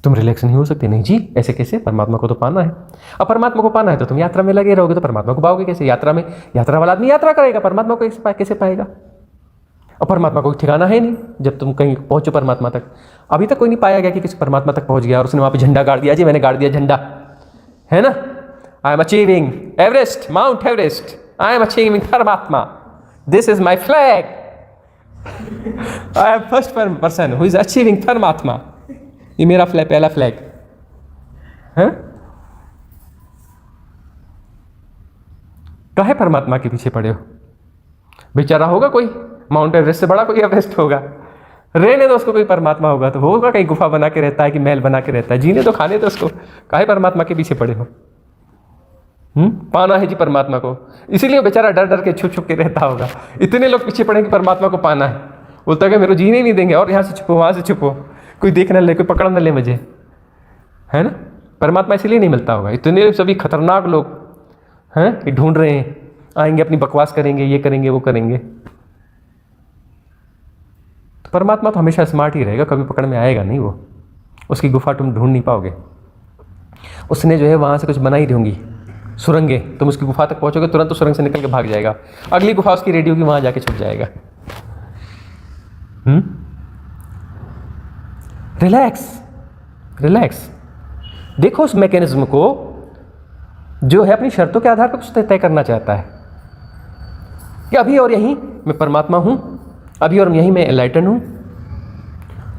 तुम रिलैक्स नहीं हो सकते? नहीं जी, ऐसे कैसे? परमात्मा को तो पाना है। अब परमात्मा को पाना है तो तुम यात्रा में लगे रहोगे, तो परमात्मा को पाओगे कैसे? यात्रा वाला आदमी यात्रा करेगा, परमात्मा को कैसे पाएगा? और परमात्मा को ठिकाना है नहीं। जब तुम कहीं पहुंचो परमात्मा तक, अभी तक कोई नहीं पाया गया कि किसी परमात्मा तक पहुंच गया और उसने वहां पे झंडा गाड़ दिया। जी मैंने गाड़ दिया झंडा, है ना, I am achieving Everest, Mount Everest, I am achieving परमात्मा। This is my flag, I am first person who is achieving परमात्मा। ये मेरा फ्लैग, पहला फ्लैग है। काहे परमात्मा के पीछे पड़े हो? बेचारा होगा कोई माउंट एवरेस्ट से बड़ा कोई एवरेस्ट होगा, रहने दो उसको, कोई परमात्मा होगा तो होगा कहीं गुफा बना के रहता है कि महल बना के रहता है, जीने तो खाने तो उसको, काहे परमात्मा के पीछे पड़े हो? पाना है जी परमात्मा को, इसीलिए बेचारा डर डर के छुप छुप के रहता होगा। इतने लोग पीछे पड़े कि परमात्मा को पाना है, बोलता है कि मेरे को जीने ही नहीं देंगे, और यहाँ से छुपो वहाँ से छुपो, कोई देख न ले, कोई पकड़ न ले मुझे, है ना। परमात्मा इसीलिए नहीं मिलता होगा। इतने सभी खतरनाक लोग हैं कि ढूंढ रहे हैं, आएंगे अपनी बकवास करेंगे, ये करेंगे वो करेंगे। तो परमात्मा तो हमेशा स्मार्ट ही रहेगा, कभी पकड़ में आएगा नहीं वो, उसकी गुफा तुम ढूंढ नहीं पाओगे। उसने जो है वहाँ से कुछ बनाई होंगी सुरंगे, तुम उसकी गुफा तक पहुँचोगे तुरंत तो सुरंग से निकल के भाग जाएगा, अगली गुफा उसकी रेडी होगी, वहाँ जाके छुप जाएगा। रिलैक्स रिलैक्स, देखो उस मैकेनिज्म को जो है अपनी शर्तों के आधार पर कुछ तय करना चाहता है कि अभी और यहीं मैं परमात्मा हूँ, अभी और यहीं मैं एनलाइटन हूँ,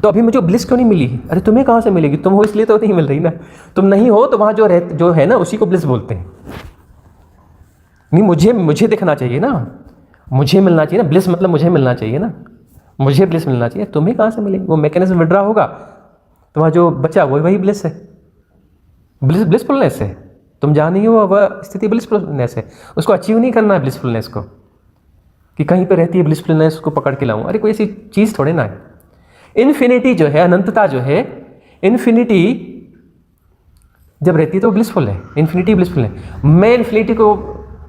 तो अभी मुझे ब्लिस क्यों नहीं मिली? अरे तुम्हें कहाँ से मिलेगी? तुम हो इसलिए तो नहीं मिल रही ना, तुम नहीं हो तो वहाँ जो है ना उसी को ब्लिस बोलते हैं। नहीं, मुझे दिखना चाहिए ना, मुझे मिलना चाहिए ना, ब्लिस मतलब मुझे मिलना चाहिए ना, मुझे ब्लिस मिलना चाहिए, तुम्हें कहाँ से मिलेगी? वो मैकेनिज्म विड्रा होगा तो वहाँ जो बचा वही ब्लिस है, ब्लिसफुलनेस है। तुम जहाँ नहीं हो वह स्थिति ब्लिसफुलनेस है, उसको अचीव नहीं करना है ब्लिसफुलनेस को कि कहीं पे रहती है ब्लिसफुलनेस, उसको पकड़ के लाऊं। अरे कोई ऐसी चीज़ थोड़े ना है। इन्फिनिटी जो है, अनंतता जो है, इन्फिनिटी जब रहती है तो ब्लिसफुल है, इन्फिनिटी ब्लिसफुल है। मैं इन्फिनिटी को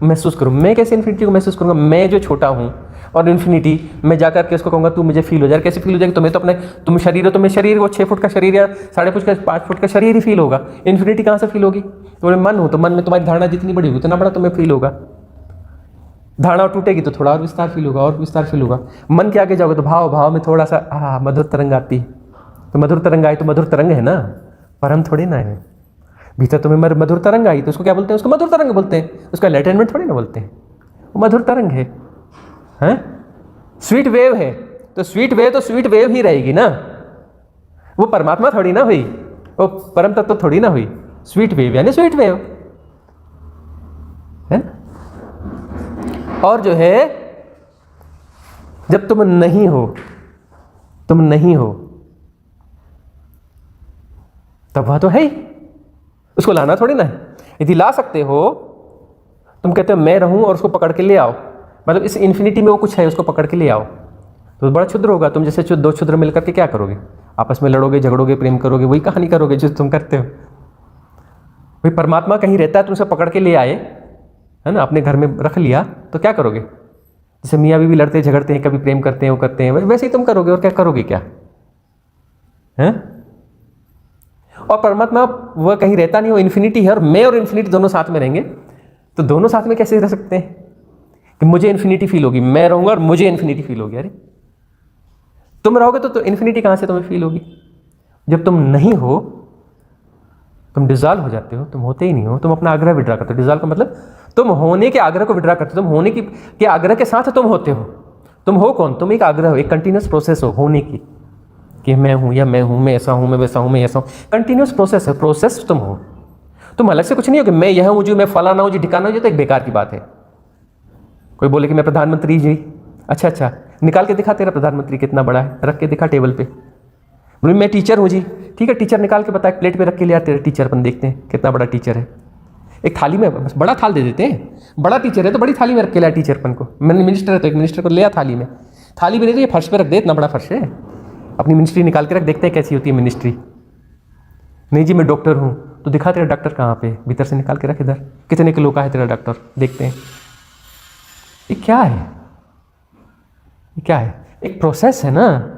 महसूस करूँ, मैं कैसे इन्फिनिटी को महसूस करूँगा? मैं जो छोटा हूँ और इन्फिनिटी, मैं जाकर के उसको कहूँगा तू मुझे फील हो जाए, कैसे फील हो जाएगी? तुम्हें तो अपने, तुम शरीर हो, तुम्हें शरीर को 6 फुट का शरीर या 5.5 फुट का शरीर ही फील होगा, इन्फिनिटी कहाँ से फील होगी? तुम्हें मन हो तो मन में तुम्हारी धारणा जितनी बड़ी होगी उतना बड़ा तुम्हें फील होगा, धारणा टूटेगी तो थोड़ा और विस्तार फील होगा, और विस्तार फील होगा। मन के आगे जाओगे तो भाव में थोड़ा सा मधुर तरंग आती है, तो मधुर तरंग आई तो मधुर तरंग है ना, परम थोड़ी ना है। भीतर तुम्हें मधुर तरंग आई तो उसको क्या बोलते हैं? उसको मधुर तरंग बोलते हैं, उसका एंलाइटनमेंट थोड़ी ना बोलते हैं, वो मधुर तरंग है। स्वीट वेव है तो स्वीट वेव ही रहेगी ना, वो परमात्मा थोड़ी ना हुई, वो परम तत्व थोड़ी ना हुई। स्वीट वेव यानी स्वीट वेव है। और जो है जब तुम नहीं हो तब वह तो है ही, उसको लाना थोड़ी ना है। यदि ला सकते हो, तुम कहते हो मैं रहूं और उसको पकड़ के ले आओ, मतलब इस इन्फिनिटी में वो कुछ है, उसको पकड़ के ले आओ, तो बड़ा क्षुद्र होगा। तुम जैसे 2 क्षुद्र मिलकर के क्या करोगे? आपस में लड़ोगे, झगड़ोगे, प्रेम करोगे, वही कहानी करोगे जो तुम करते हो। भाई परमात्मा कहीं रहता है, तुमसे पकड़ के ले आए, है ना, अपने घर में रख लिया, तो क्या करोगे? जैसे मियाँ बीवी लड़ते झगड़ते हैं, कभी प्रेम करते हैं, वो करते हैं, वैसे ही तुम करोगे। और क्या करोगे? क्या है? और परमात्मा वह कहीं रहता नहीं, वो इन्फिनिटी है, और मैं और इन्फिनिटी दोनों साथ में रहेंगे, तो दोनों साथ में कैसे रह सकते हैं कि मुझे इन्फिनिटी फील होगी, मैं रहूंगा और मुझे इन्फिनिटी फील होगी? अरे तुम रहोगे तो इन्फिनिटी कहाँ से तुम्हें फील होगी? जब तुम नहीं हो तुम डिजॉल्व हो जाते हो, तुम होते ही नहीं हो, तुम अपना आग्रह विड्रा करते हो। डिजॉल्व का मतलब तुम होने के आग्रह को विड्रा करते हो, तुम होने के आग्रह के साथ तुम होते हो। तुम हो कौन? तुम एक आग्रह हो, एक कंटिन्यूस प्रोसेस हो होने की, कि मैं हूँ या मैं हूँ, मैं ऐसा हूँ, मैं वैसा हूँ, मैं ऐसा हूँ। कंटिन्यूस प्रोसेस है, प्रोसेस तुम हो, तुम अलग से कुछ नहीं हो कि मैं यह हूँ जी, मैं फलाना हूँ जी, ठिकाना हूँ जी, तो एक बेकार की बात है। कोई बोले कि मैं प्रधानमंत्री जी, अच्छा निकाल के दिखा तेरा प्रधानमंत्री कितना बड़ा है, रख के दिखा टेबल पे। बोले मैं टीचर हूँ जी, ठीक है टीचर निकाल के बता, एक प्लेट पे रख के लिया तेरा टीचर, अपन देखते हैं कितना बड़ा टीचर है। एक थाली में, बस बड़ा थाल दे देते हैं, बड़ा टीचर है तो बड़ी थाली में रख के लिया टीचरपन को। मैंने मिनिस्टर है तो एक मिनिस्टर को लिया थाली में, थाली भी नहीं तो ये फर्श पे रख दे, इतना बड़ा फर्श है, अपनी मिनिस्ट्री निकाल के रख, देखते हैं कैसी होती है मिनिस्ट्री। नहीं जी मैं डॉक्टर हूँ, तो दिखा तेरा डॉक्टर कहाँ पे, भीतर से निकाल के रख इधर, कितने किलो का है तेरा डॉक्टर, देखते हैं। ये क्या है? ये क्या है? एक प्रोसेस है ना,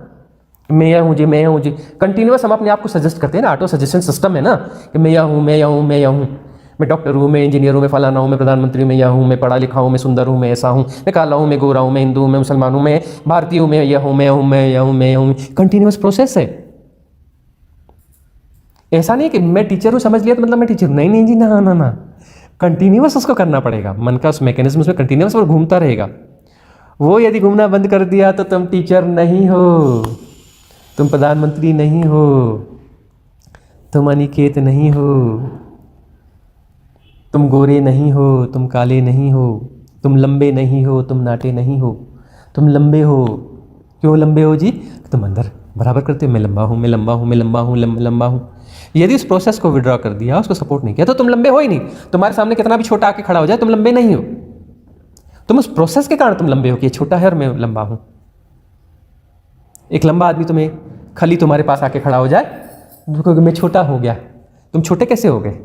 मैं यह हूँ जी, मैं यह हूँ जी। कंटिन्यूअस हम अपने आप को सजेस्ट करते हैं ना, ऑटो सजेशन सिस्टम है ना, कि मैं यह हूँ, मैं यह हूँ, मैं यह हूँ, मैं डॉक्टर हूँ, मैं इंजीनियर हूँ, मैं फलाना हूँ, मैं प्रधानमंत्री हूँ, मैं यह हूँ, मैं पढ़ा लिखा हूँ, मैं सुंदर हूँ, मैं ऐसा हूँ, मैं काला हूँ, मैं गोरा हूँ, मैं हिंदू हूँ, मैं मुसलमान हूँ, मैं भारतीय हूँ, मैं यह हूँ, मैं हूँ, मैं यह हूँ, मैं यह हूँ। कंटिन्यूअस प्रोसेस है। ऐसा नहीं कि मैं टीचर हूँ समझ लिया तो मतलब मैं टीचर हूँ, नहीं जी, ना, कंटिन्यूअस उसको करना पड़ेगा। मन का उस मैकेनिज्म में कंटिन्यूअस और घूमता रहेगा। वो यदि घूमना बंद कर दिया तो तुम टीचर नहीं हो, तुम प्रधानमंत्री नहीं हो, तुम अनिकेत नहीं हो, तुम गोरे नहीं हो, तुम काले नहीं हो, तुम लंबे नहीं हो, तुम नाटे नहीं हो, तुम लंबे हो। क्यों लंबे हो जी? तुम अंदर बराबर करते हो, मैं लंबा हूँ, मैं लंबा हूँ, मैं लंबा हूँ, लंबा हूँ। यदि उस प्रोसेस को विड्रॉ कर दिया, उसको सपोर्ट नहीं किया, तो तुम लंबे हो ही नहीं। तुम्हारे सामने कितना भी छोटा आके खड़ा हो जाए, तुम लंबे नहीं हो। तुम उस प्रोसेस के कारण तुम लंबे हो कि ये छोटा है और मैं लंबा हूँ। एक लंबा आदमी तुम्हें खाली तुम्हारे पास आके खड़ा हो जाए, क्योंकि मैं छोटा हो गया। तुम छोटे कैसे हो गए?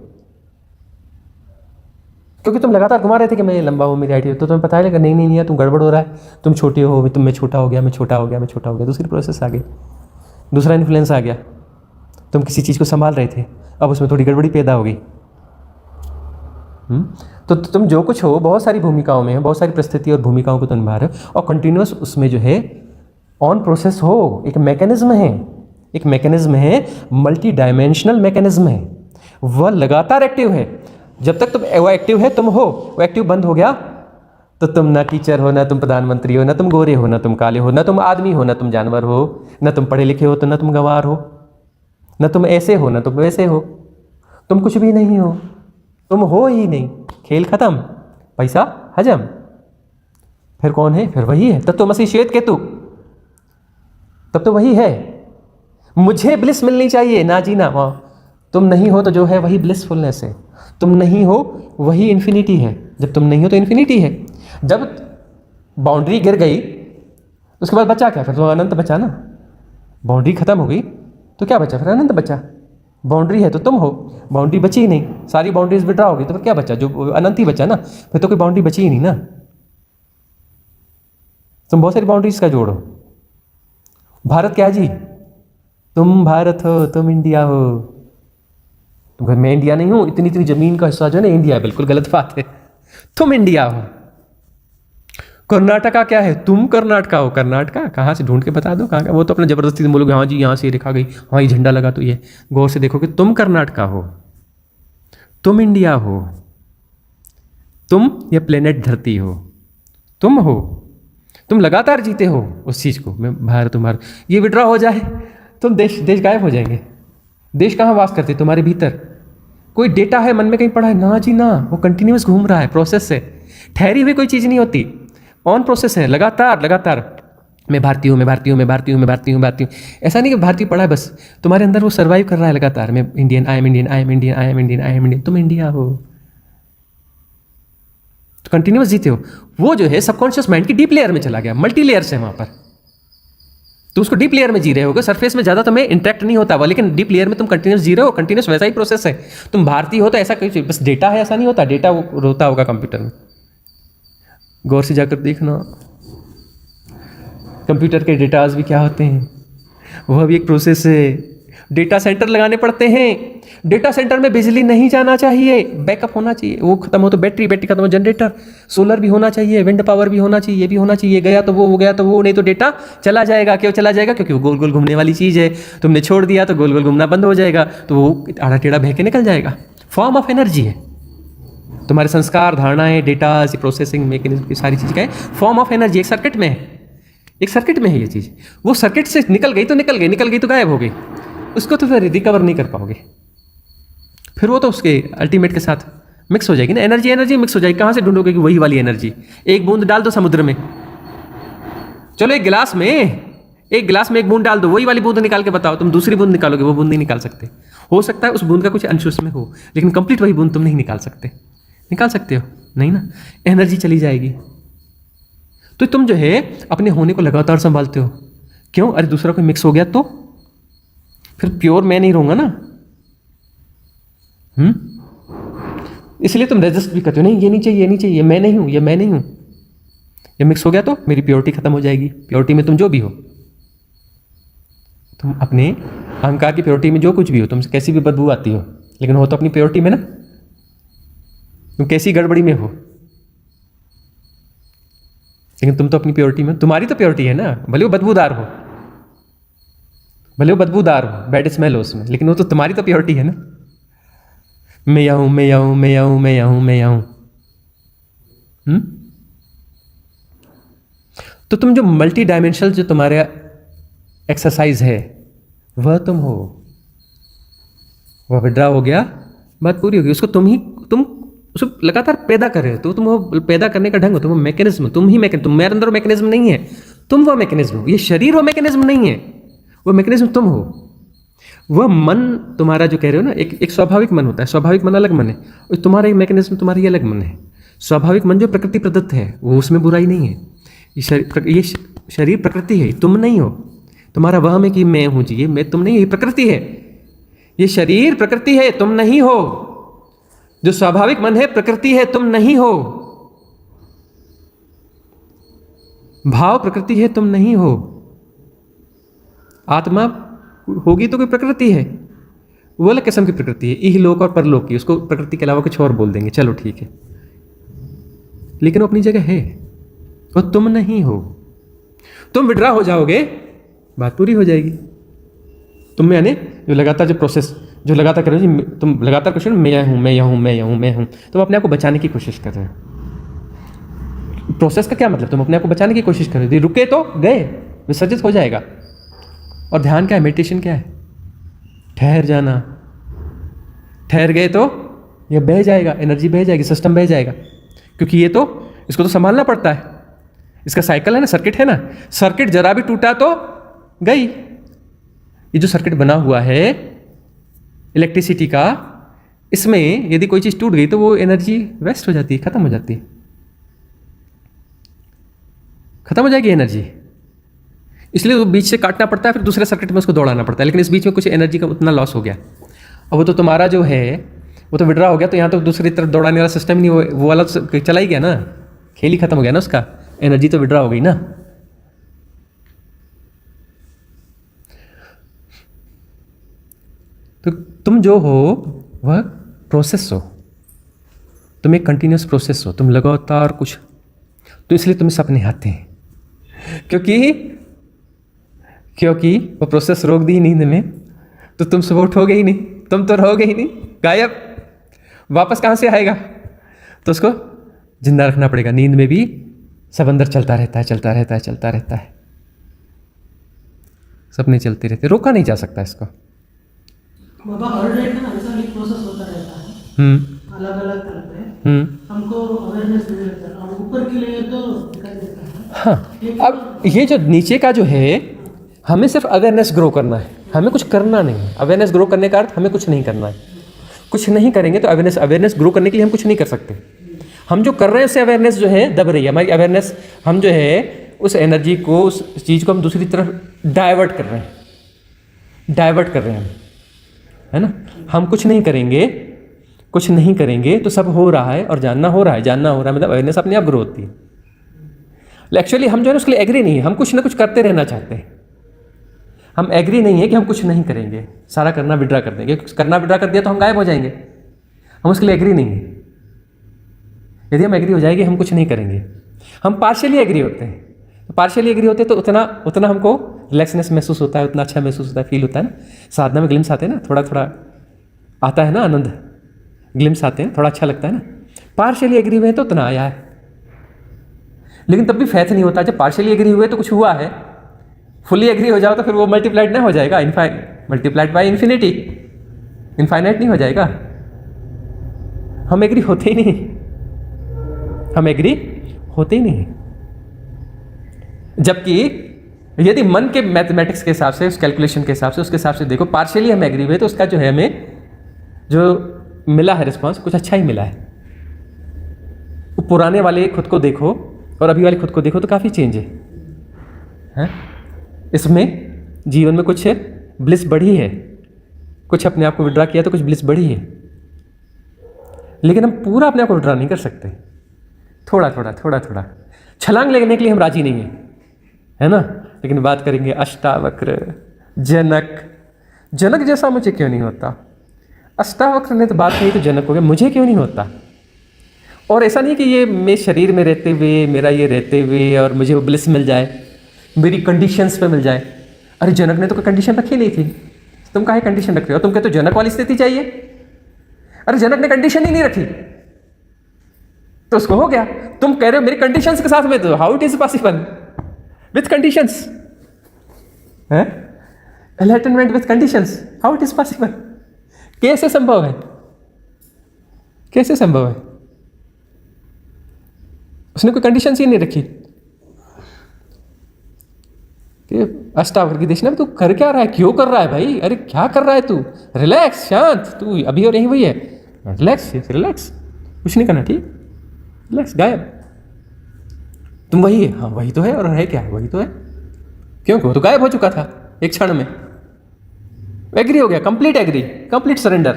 क्योंकि तुम लगातार घुमा रहे थे कि मैं लंबा हूँ, मेरी हाइट है। तो तुम्हें पता है नहीं नहीं नहीं, तुम गड़बड़ हो रहा है, तुम छोटे हो, तुम मैं छोटा हो गया, मैं छोटा हो गया, मैं छोटा हो गया। दूसरी प्रोसेस आ गई, दूसरा इन्फ्लुएंस आ गया। तुम किसी चीज़ को संभाल रहे थे, अब उसमें थोड़ी गड़बड़ी पैदा हो गई। तो तुम जो कुछ हो, बहुत सारी भूमिकाओं में हो, बहुत सारी परिस्थिति और भूमिकाओं को तुम निभा रहे हो, और कंटिन्यूस उसमें जो है ऑन प्रोसेस हो। एक मैकेनिज्म है, एक मैकेनिज्म है, मल्टी डायमेंशनल मैकेनिज्म है, वह लगातार एक्टिव है। जब तक तुम वो एक्टिव है, तुम हो, वो एक्टिव बंद हो गया तो तुम ना टीचर हो, ना तुम प्रधानमंत्री हो, ना तुम गोरे हो, ना तुम काले हो, ना तुम आदमी हो, ना तुम जानवर हो, ना तुम पढ़े लिखे हो, तो ना तुम गंवार हो, ना तुम ऐसे हो, ना तुम वैसे हो। तुम कुछ भी नहीं हो, तुम हो ही नहीं। खेल खत्म, पैसा हजम। फिर कौन है? फिर वही है, तब तो मसीह श्वेत केतु, तब तो वही है। मुझे ब्लिस मिलनी चाहिए, ना जीना। वहाँ तुम नहीं हो तो जो है वही ब्लिसफुलनेस है। तुम नहीं हो वही इन्फिनिटी है। जब तुम नहीं हो तो इन्फिनिटी है। जब बाउंड्री गिर गई उसके बाद बचा क्या? फिर तो अनंत बचा ना। बाउंड्री खत्म हो गई तो क्या बचा? फिर अनंत बचा। बाउंड्री है तो तुम हो, बाउंड्री बची ही नहीं, सारी बाउंड्रीज विड्रॉ हो गई, तो फिर क्या बचा? जो अनंत ही बचा ना, फिर तो कोई बाउंड्री बची ही नहीं ना। तुम बहुत सारी बाउंड्रीज का जोड़ हो। भारत क्या जी? तुम भारत हो, तुम इंडिया हो। तुम मैं इंडिया नहीं हूं, इतनी इतनी जमीन का हिस्सा जो है ना इंडिया है, बिल्कुल गलत बात है। तुम इंडिया हो। कर्नाटका क्या है? तुम कर्नाटका हो। कर्नाटका कहाँ से? ढूंढ के बता दो कहाँ का। वो तो अपना जबरदस्ती से बोलोगे, हाँ जी यहाँ से लिखा गई, हाँ ये झंडा लगा तो ये। गौर से देखोगे, तुम कर्नाटका हो, तुम इंडिया हो, तुम ये प्लेनेट धरती हो, तुम हो। तुम लगातार जीते हो उस चीज़ को। मैं भारत, तुम्हारा ये विड्रॉ हो जाए तुम देश गायब हो जाएंगे। देश कहाँ वास करते? तुम्हारे भीतर। कोई डेटा है मन में कहीं पड़ा है? ना जी ना, वो कंटिन्यूस घूम रहा है प्रोसेस से। ठहरी हुई कोई चीज़ नहीं होती, ऑन प्रोसेस है, लगातार लगातार। मैं भारतीय हूँ, मैं भारतीय हूँ, मैं भारतीय हूँ, मैं भारतीय हूँ, भारतीय हूँ। ऐसा नहीं कि भारतीय पड़ा है बस, तुम्हारे अंदर वो सर्वाइव कर रहा है लगातार। मैं Indian, I am Indian, I am Indian, I am Indian, I am Indian. तुम इंडिया हो तो कंटिन्यूस जीते हो। वो जो है सबकॉन्शियस माइंड की डीप लेयर में चला गया, मल्टी लेयर्स है वहाँ पर। तो उसको डीप लेयर में जी रहे होगे। सरफेस में ज़्यादा तुम्हें इंटरेक्ट नहीं होता हुआ, लेकिन डीप लेयर में तुम कंटिन्यूस जी रहे हो। कंटिन्यूस वैसा ही प्रोसेस है। तुम भारतीय हो तो ऐसा कोई बस डेटा है, ऐसा नहीं होता। डेटा वो रोता होगा कंप्यूटर में। गौर से जाकर देखना, कंप्यूटर के डेटाज भी क्या होते हैं, वह भी एक प्रोसेस है। डेटा सेंटर लगाने पड़ते हैं। डेटा सेंटर में बिजली नहीं जाना चाहिए, बैकअप होना चाहिए। वो खत्म हो तो बैटरी खत्म हो जनरेटर। सोलर भी होना चाहिए, विंड पावर भी होना चाहिए, ये भी होना चाहिए। गया तो वो गया तो वो, नहीं तो डेटा चला जाएगा। क्यों चला जाएगा? क्योंकि वो गोल गोल घूमने वाली चीज़ है। तुमने छोड़ दिया तो गोल गोल घूमना बंद हो जाएगा, तो वो आड़ा टेढ़ा बह के निकल जाएगा। फॉर्म ऑफ एनर्जी है। तुम्हारे संस्कार, धारणाएं, डेटा, प्रोसेसिंग मैकेनिज्म, सारी चीज़ का है फॉर्म ऑफ एनर्जी। एक सर्किट में है, एक सर्किट में है ये चीज़। वो सर्किट से निकल गई तो निकल गई, निकल गई तो गायब हो गई। उसको तो फिर रिकवर नहीं कर पाओगे। फिर वो तो उसके अल्टीमेट के साथ मिक्स हो जाएगी ना। एनर्जी मिक्स हो जाएगी। कहाँ से ढूंढोगे कि वही वाली एनर्जी? एक बूंद डाल दो समुद्र में, चलो एक गिलास में एक बूंद डाल दो, वही वाली बूंद निकाल के बताओ। तुम दूसरी बूंद निकालोगे, वो बूंद नहीं निकाल सकते। हो सकता है उस बूंद का कुछ अंश उसमें हो, लेकिन कंप्लीट वही बूंद तुम नहीं निकाल सकते। निकाल सकते हो? नहीं ना, एनर्जी चली जाएगी। तो तुम जो है अपने होने को लगातार संभालते हो। क्यों? अरे दूसरा कोई मिक्स हो गया तो फिर प्योर मैं नहीं रहूंगा ना। इसलिए तुम रेजिस्ट भी करते हो, नहीं ये नहीं चाहिए, ये नहीं चाहिए, मैं नहीं हूं, ये मैं नहीं हूं। ये मिक्स हो गया तो मेरी प्योरिटी खत्म हो जाएगी। प्योरिटी में तुम जो भी हो, तुम अपने अहंकार की प्योरिटी में जो कुछ भी हो, तुमसे कैसी भी बदबू आती हो, लेकिन हो तो अपनी प्योरिटी में ना। तुम कैसी गड़बड़ी में हो, लेकिन तुम तो अपनी प्योरिटी में। तुम्हारी तो प्योरिटी है ना, भले वो बदबूदार हो, भले वो बदबूदार हो, बैड स्मेल हो उसमें, लेकिन वो तो तुम्हारी तो प्योरिटी है ना। मैं यहाँ हूँ, मैं यहाँ हूँ, मैं यहाँ हूँ, मैं यहाँ हूँ, मैं यहाँ हूँ। तो तुम जो मल्टी डायमेंशनल जो तुम्हारा एक्सरसाइज है वह तुम हो, वह विड्रा हो गया, बात पूरी होगी। उसको तुम उसको लगातार पैदा कर रहे हो, तो तुम वो पैदा करने का ढंग हो, तुम वो मैकेनिज्म, तुम ही मैकेनिज्म, तुम्हारे अंदर वो मैकेनिज्म नहीं है, तुम वो मैकेनिज्म हो। ये शरीर वो मैकेनिज्म नहीं है, वो मैकेनिज्म तुम हो। वह मन तुम्हारा जो कह रहे हो ना, एक स्वाभाविक मन होता है, स्वाभाविक मन अलग मन है, और तुम्हारा एक मैकेनिज्म, तुम्हारी अलग मन है। स्वाभाविक मन जो प्रकृति प्रदत्त है, वो उसमें बुराई नहीं है। ये शरीर प्रकृति है, तुम नहीं हो। तुम्हारा वह में कि मैं हूं जी, ये मैं तुम नहीं, ये प्रकृति है। ये शरीर प्रकृति है, तुम नहीं हो। जो स्वाभाविक मन है प्रकृति है, तुम नहीं हो। भाव प्रकृति है, तुम नहीं हो। आत्मा होगी तो कोई प्रकृति है, वो अलग किस्म की प्रकृति है, इहलोक और परलोक की। उसको प्रकृति के अलावा कुछ और बोल देंगे, चलो ठीक है, लेकिन वो अपनी जगह है, वो तुम नहीं हो। तुम विड्रा हो जाओगे, बात पूरी हो जाएगी। तुम यानी जो लगातार जो प्रोसेस जो लगातार कर रहे हो, तुम लगातार कुछ मैं हूँ, मैं यहाँ हूँ, मैं यहाँ हूँ, मैं हूँ, तुम अपने आप को बचाने की कोशिश कर रहे हो। प्रोसेस का क्या मतलब? तुम अपने आप को बचाने की कोशिश कर रहे हो। रुके तो गए, विसर्जित हो जाएगा। और ध्यान क्या है, मेडिटेशन क्या है? ठहर जाना। ठहर गए तो ये बह जाएगा, एनर्जी बह जाएगी, सिस्टम बह जाएगा, क्योंकि ये तो इसको तो संभालना पड़ता है। इसका साइकिल है ना, सर्किट है ना, सर्किट जरा भी टूटा तो गई। ये जो सर्किट बना हुआ है इलेक्ट्रिसिटी का, इसमें यदि कोई चीज टूट गई तो वो एनर्जी वेस्ट हो जाती है, खत्म हो जाती है, खत्म हो जाएगी एनर्जी। इसलिए वो बीच से काटना पड़ता है, फिर दूसरे सर्किट में उसको दौड़ाना पड़ता है। लेकिन इस बीच में कुछ एनर्जी का उतना लॉस हो गया, अब वो तो तुम्हारा जो है वो तो विड्रा हो गया, तो यहाँ तो दूसरी तरफ दौड़ाने वाला सिस्टम ही नहीं, वो वाला चला ही गया ना, खेल ही खत्म हो गया ना उसका, एनर्जी तो विड्रा हो गई ना। तो तुम जो हो वह प्रोसेस हो, तुम एक कंटिन्यूस प्रोसेस हो, तुम लगातार कुछ, तो इसलिए तुम्हें सपने आते हैं, क्योंकि वो प्रोसेस रोक दी नींद में, तो तुम सुबह उठोगे ही नहीं, तुम तो रहोगे ही नहीं, गायब। वापस कहाँ से आएगा? तो उसको जिंदा रखना पड़ेगा। नींद में भी सब अंदर चलता रहता है, चलता रहता है, चलता रहता है, सपने चलते रहते, रोका नहीं जा सकता इसको। बाबा हर डे ना ऐसा ही प्रोसेस होता रहता है, अलग अलग तरह पे हमको अवेयरनेस मिल जाता है, और ऊपर के लिए तो दिखाई देता है। हाँ, अब ये जो नीचे का जो है, हमें सिर्फ अवेयरनेस ग्रो करना है, हमें कुछ करना नहीं है। अवेयरनेस ग्रो करने का अर्थ हमें कुछ नहीं करना है। कुछ नहीं करेंगे तो अवेयरनेस ग्रो करने के लिए हम कुछ नहीं कर सकते। हम जो कर रहे हैं उससे अवेयरनेस जो है दब रही है, हमारी अवेयरनेस, हम जो है उस एनर्जी को, उस चीज़ को हम दूसरी तरफ डाइवर्ट कर रहे हैं, है ना। हम कुछ नहीं करेंगे तो सब हो रहा है, और जानना हो रहा है, मतलब अवेयरनेस अपने आप ग्रो होती है। एक्चुअली हम जो है उसके लिए एग्री नहीं है, हम कुछ ना कुछ करते रहना चाहते हैं। हम एग्री नहीं है कि हम कुछ नहीं करेंगे, सारा करना विड्रा कर देंगे। करना विड्रा कर दिया तो हम गायब हो जाएंगे, हम उसके लिए एग्री नहीं है। यदि हम एग्री हो जाएंगे हम कुछ नहीं करेंगे, हम पार्शियली एग्री होते हैं। तो पार्शियली एग्री होते हैं तो उतना हमको रिलैक्सनेस महसूस होता है, उतना अच्छा महसूस होता है, फील होता है ना। साधना में ग्लिम्स आते हैं ना, थोड़ा थोड़ा आता है ना आनंद, ग्लिम्स आते हैं, थोड़ा अच्छा लगता है ना। पार्शियली एग्री हुए तो उतना आया है, लेकिन तब भी फैथ नहीं होता। जब पार्शियली एग्री हुए तो कुछ हुआ है, फुली एग्री हो जाओ तो फिर वो मल्टीप्लाइड नहीं हो जाएगा, मल्टीप्लाइड बाय इन्फिनिटी, इनफाइनाइट नहीं हो जाएगा। हम एग्री होते ही नहीं, जबकि यदि मन के मैथमेटिक्स के हिसाब से, उस कैलकुलेशन के हिसाब से, उसके हिसाब से देखो, पार्शियली हम एग्री हुए तो उसका जो है हमें जो मिला है रिस्पॉन्स, कुछ अच्छा ही मिला है। पुराने वाले खुद को देखो और अभी वाले खुद को देखो तो काफ़ी चेंज है। इसमें जीवन में कुछ ब्लिस बढ़ी है, कुछ अपने आप को विड्रा किया तो कुछ ब्लिस बढ़ी है, लेकिन हम पूरा अपने आप को विड्रा नहीं कर सकते। थोड़ा थोड़ा छलांग लगने के लिए हम राजी नहीं है ना। लेकिन बात करेंगे अष्टावक्र, जनक जैसा मुझे क्यों नहीं होता। अष्टावक्र ने तो बात कही तो जनक हो गया, मुझे क्यों नहीं होता। और ऐसा नहीं कि ये मैं शरीर में रहते हुए, मेरा ये रहते हुए और मुझे वो ब्लिस मिल जाए, मेरी कंडीशंस पे मिल जाए। अरे जनक ने तो कोई कंडीशन रखी नहीं थी, तुम काहे कंडीशन रख रहे हो? तुम कहते हो जनक वाली स्थिति चाहिए, अरे जनक ने कंडीशन ही नहीं रखी तो उसको हो गया। तुम कह रहे हो मेरी कंडीशंस के साथ में, तो how it is possible. With conditions है, enlightenment with conditions, how it is possible? कैसे संभव है? कैसे संभव है? उसने कोई कंडीशंस ही नहीं रखी कि अष्टावक्र की देशना में तू कर क्या रहा है, क्यों कर रहा है भाई, अरे क्या कर रहा है तू, रिलैक्स, शांत, तू अभी और यहीं वही है, रिलैक्स रिलैक्स, कुछ नहीं करना, ठीक, रिलैक्स, गायब, तुम वही है, हाँ वही तो है, और है क्या, वही तो है, क्यों, वो तो गायब हो चुका था एक क्षण में, एग्री हो गया, कंप्लीट एग्री, कंप्लीट सरेंडर।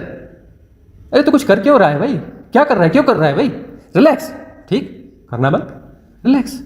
अरे तो कुछ कर क्यों रहा है भाई, क्या कर रहा है, क्यों कर रहा है भाई, रिलैक्स, ठीक, करना बंद, रिलैक्स।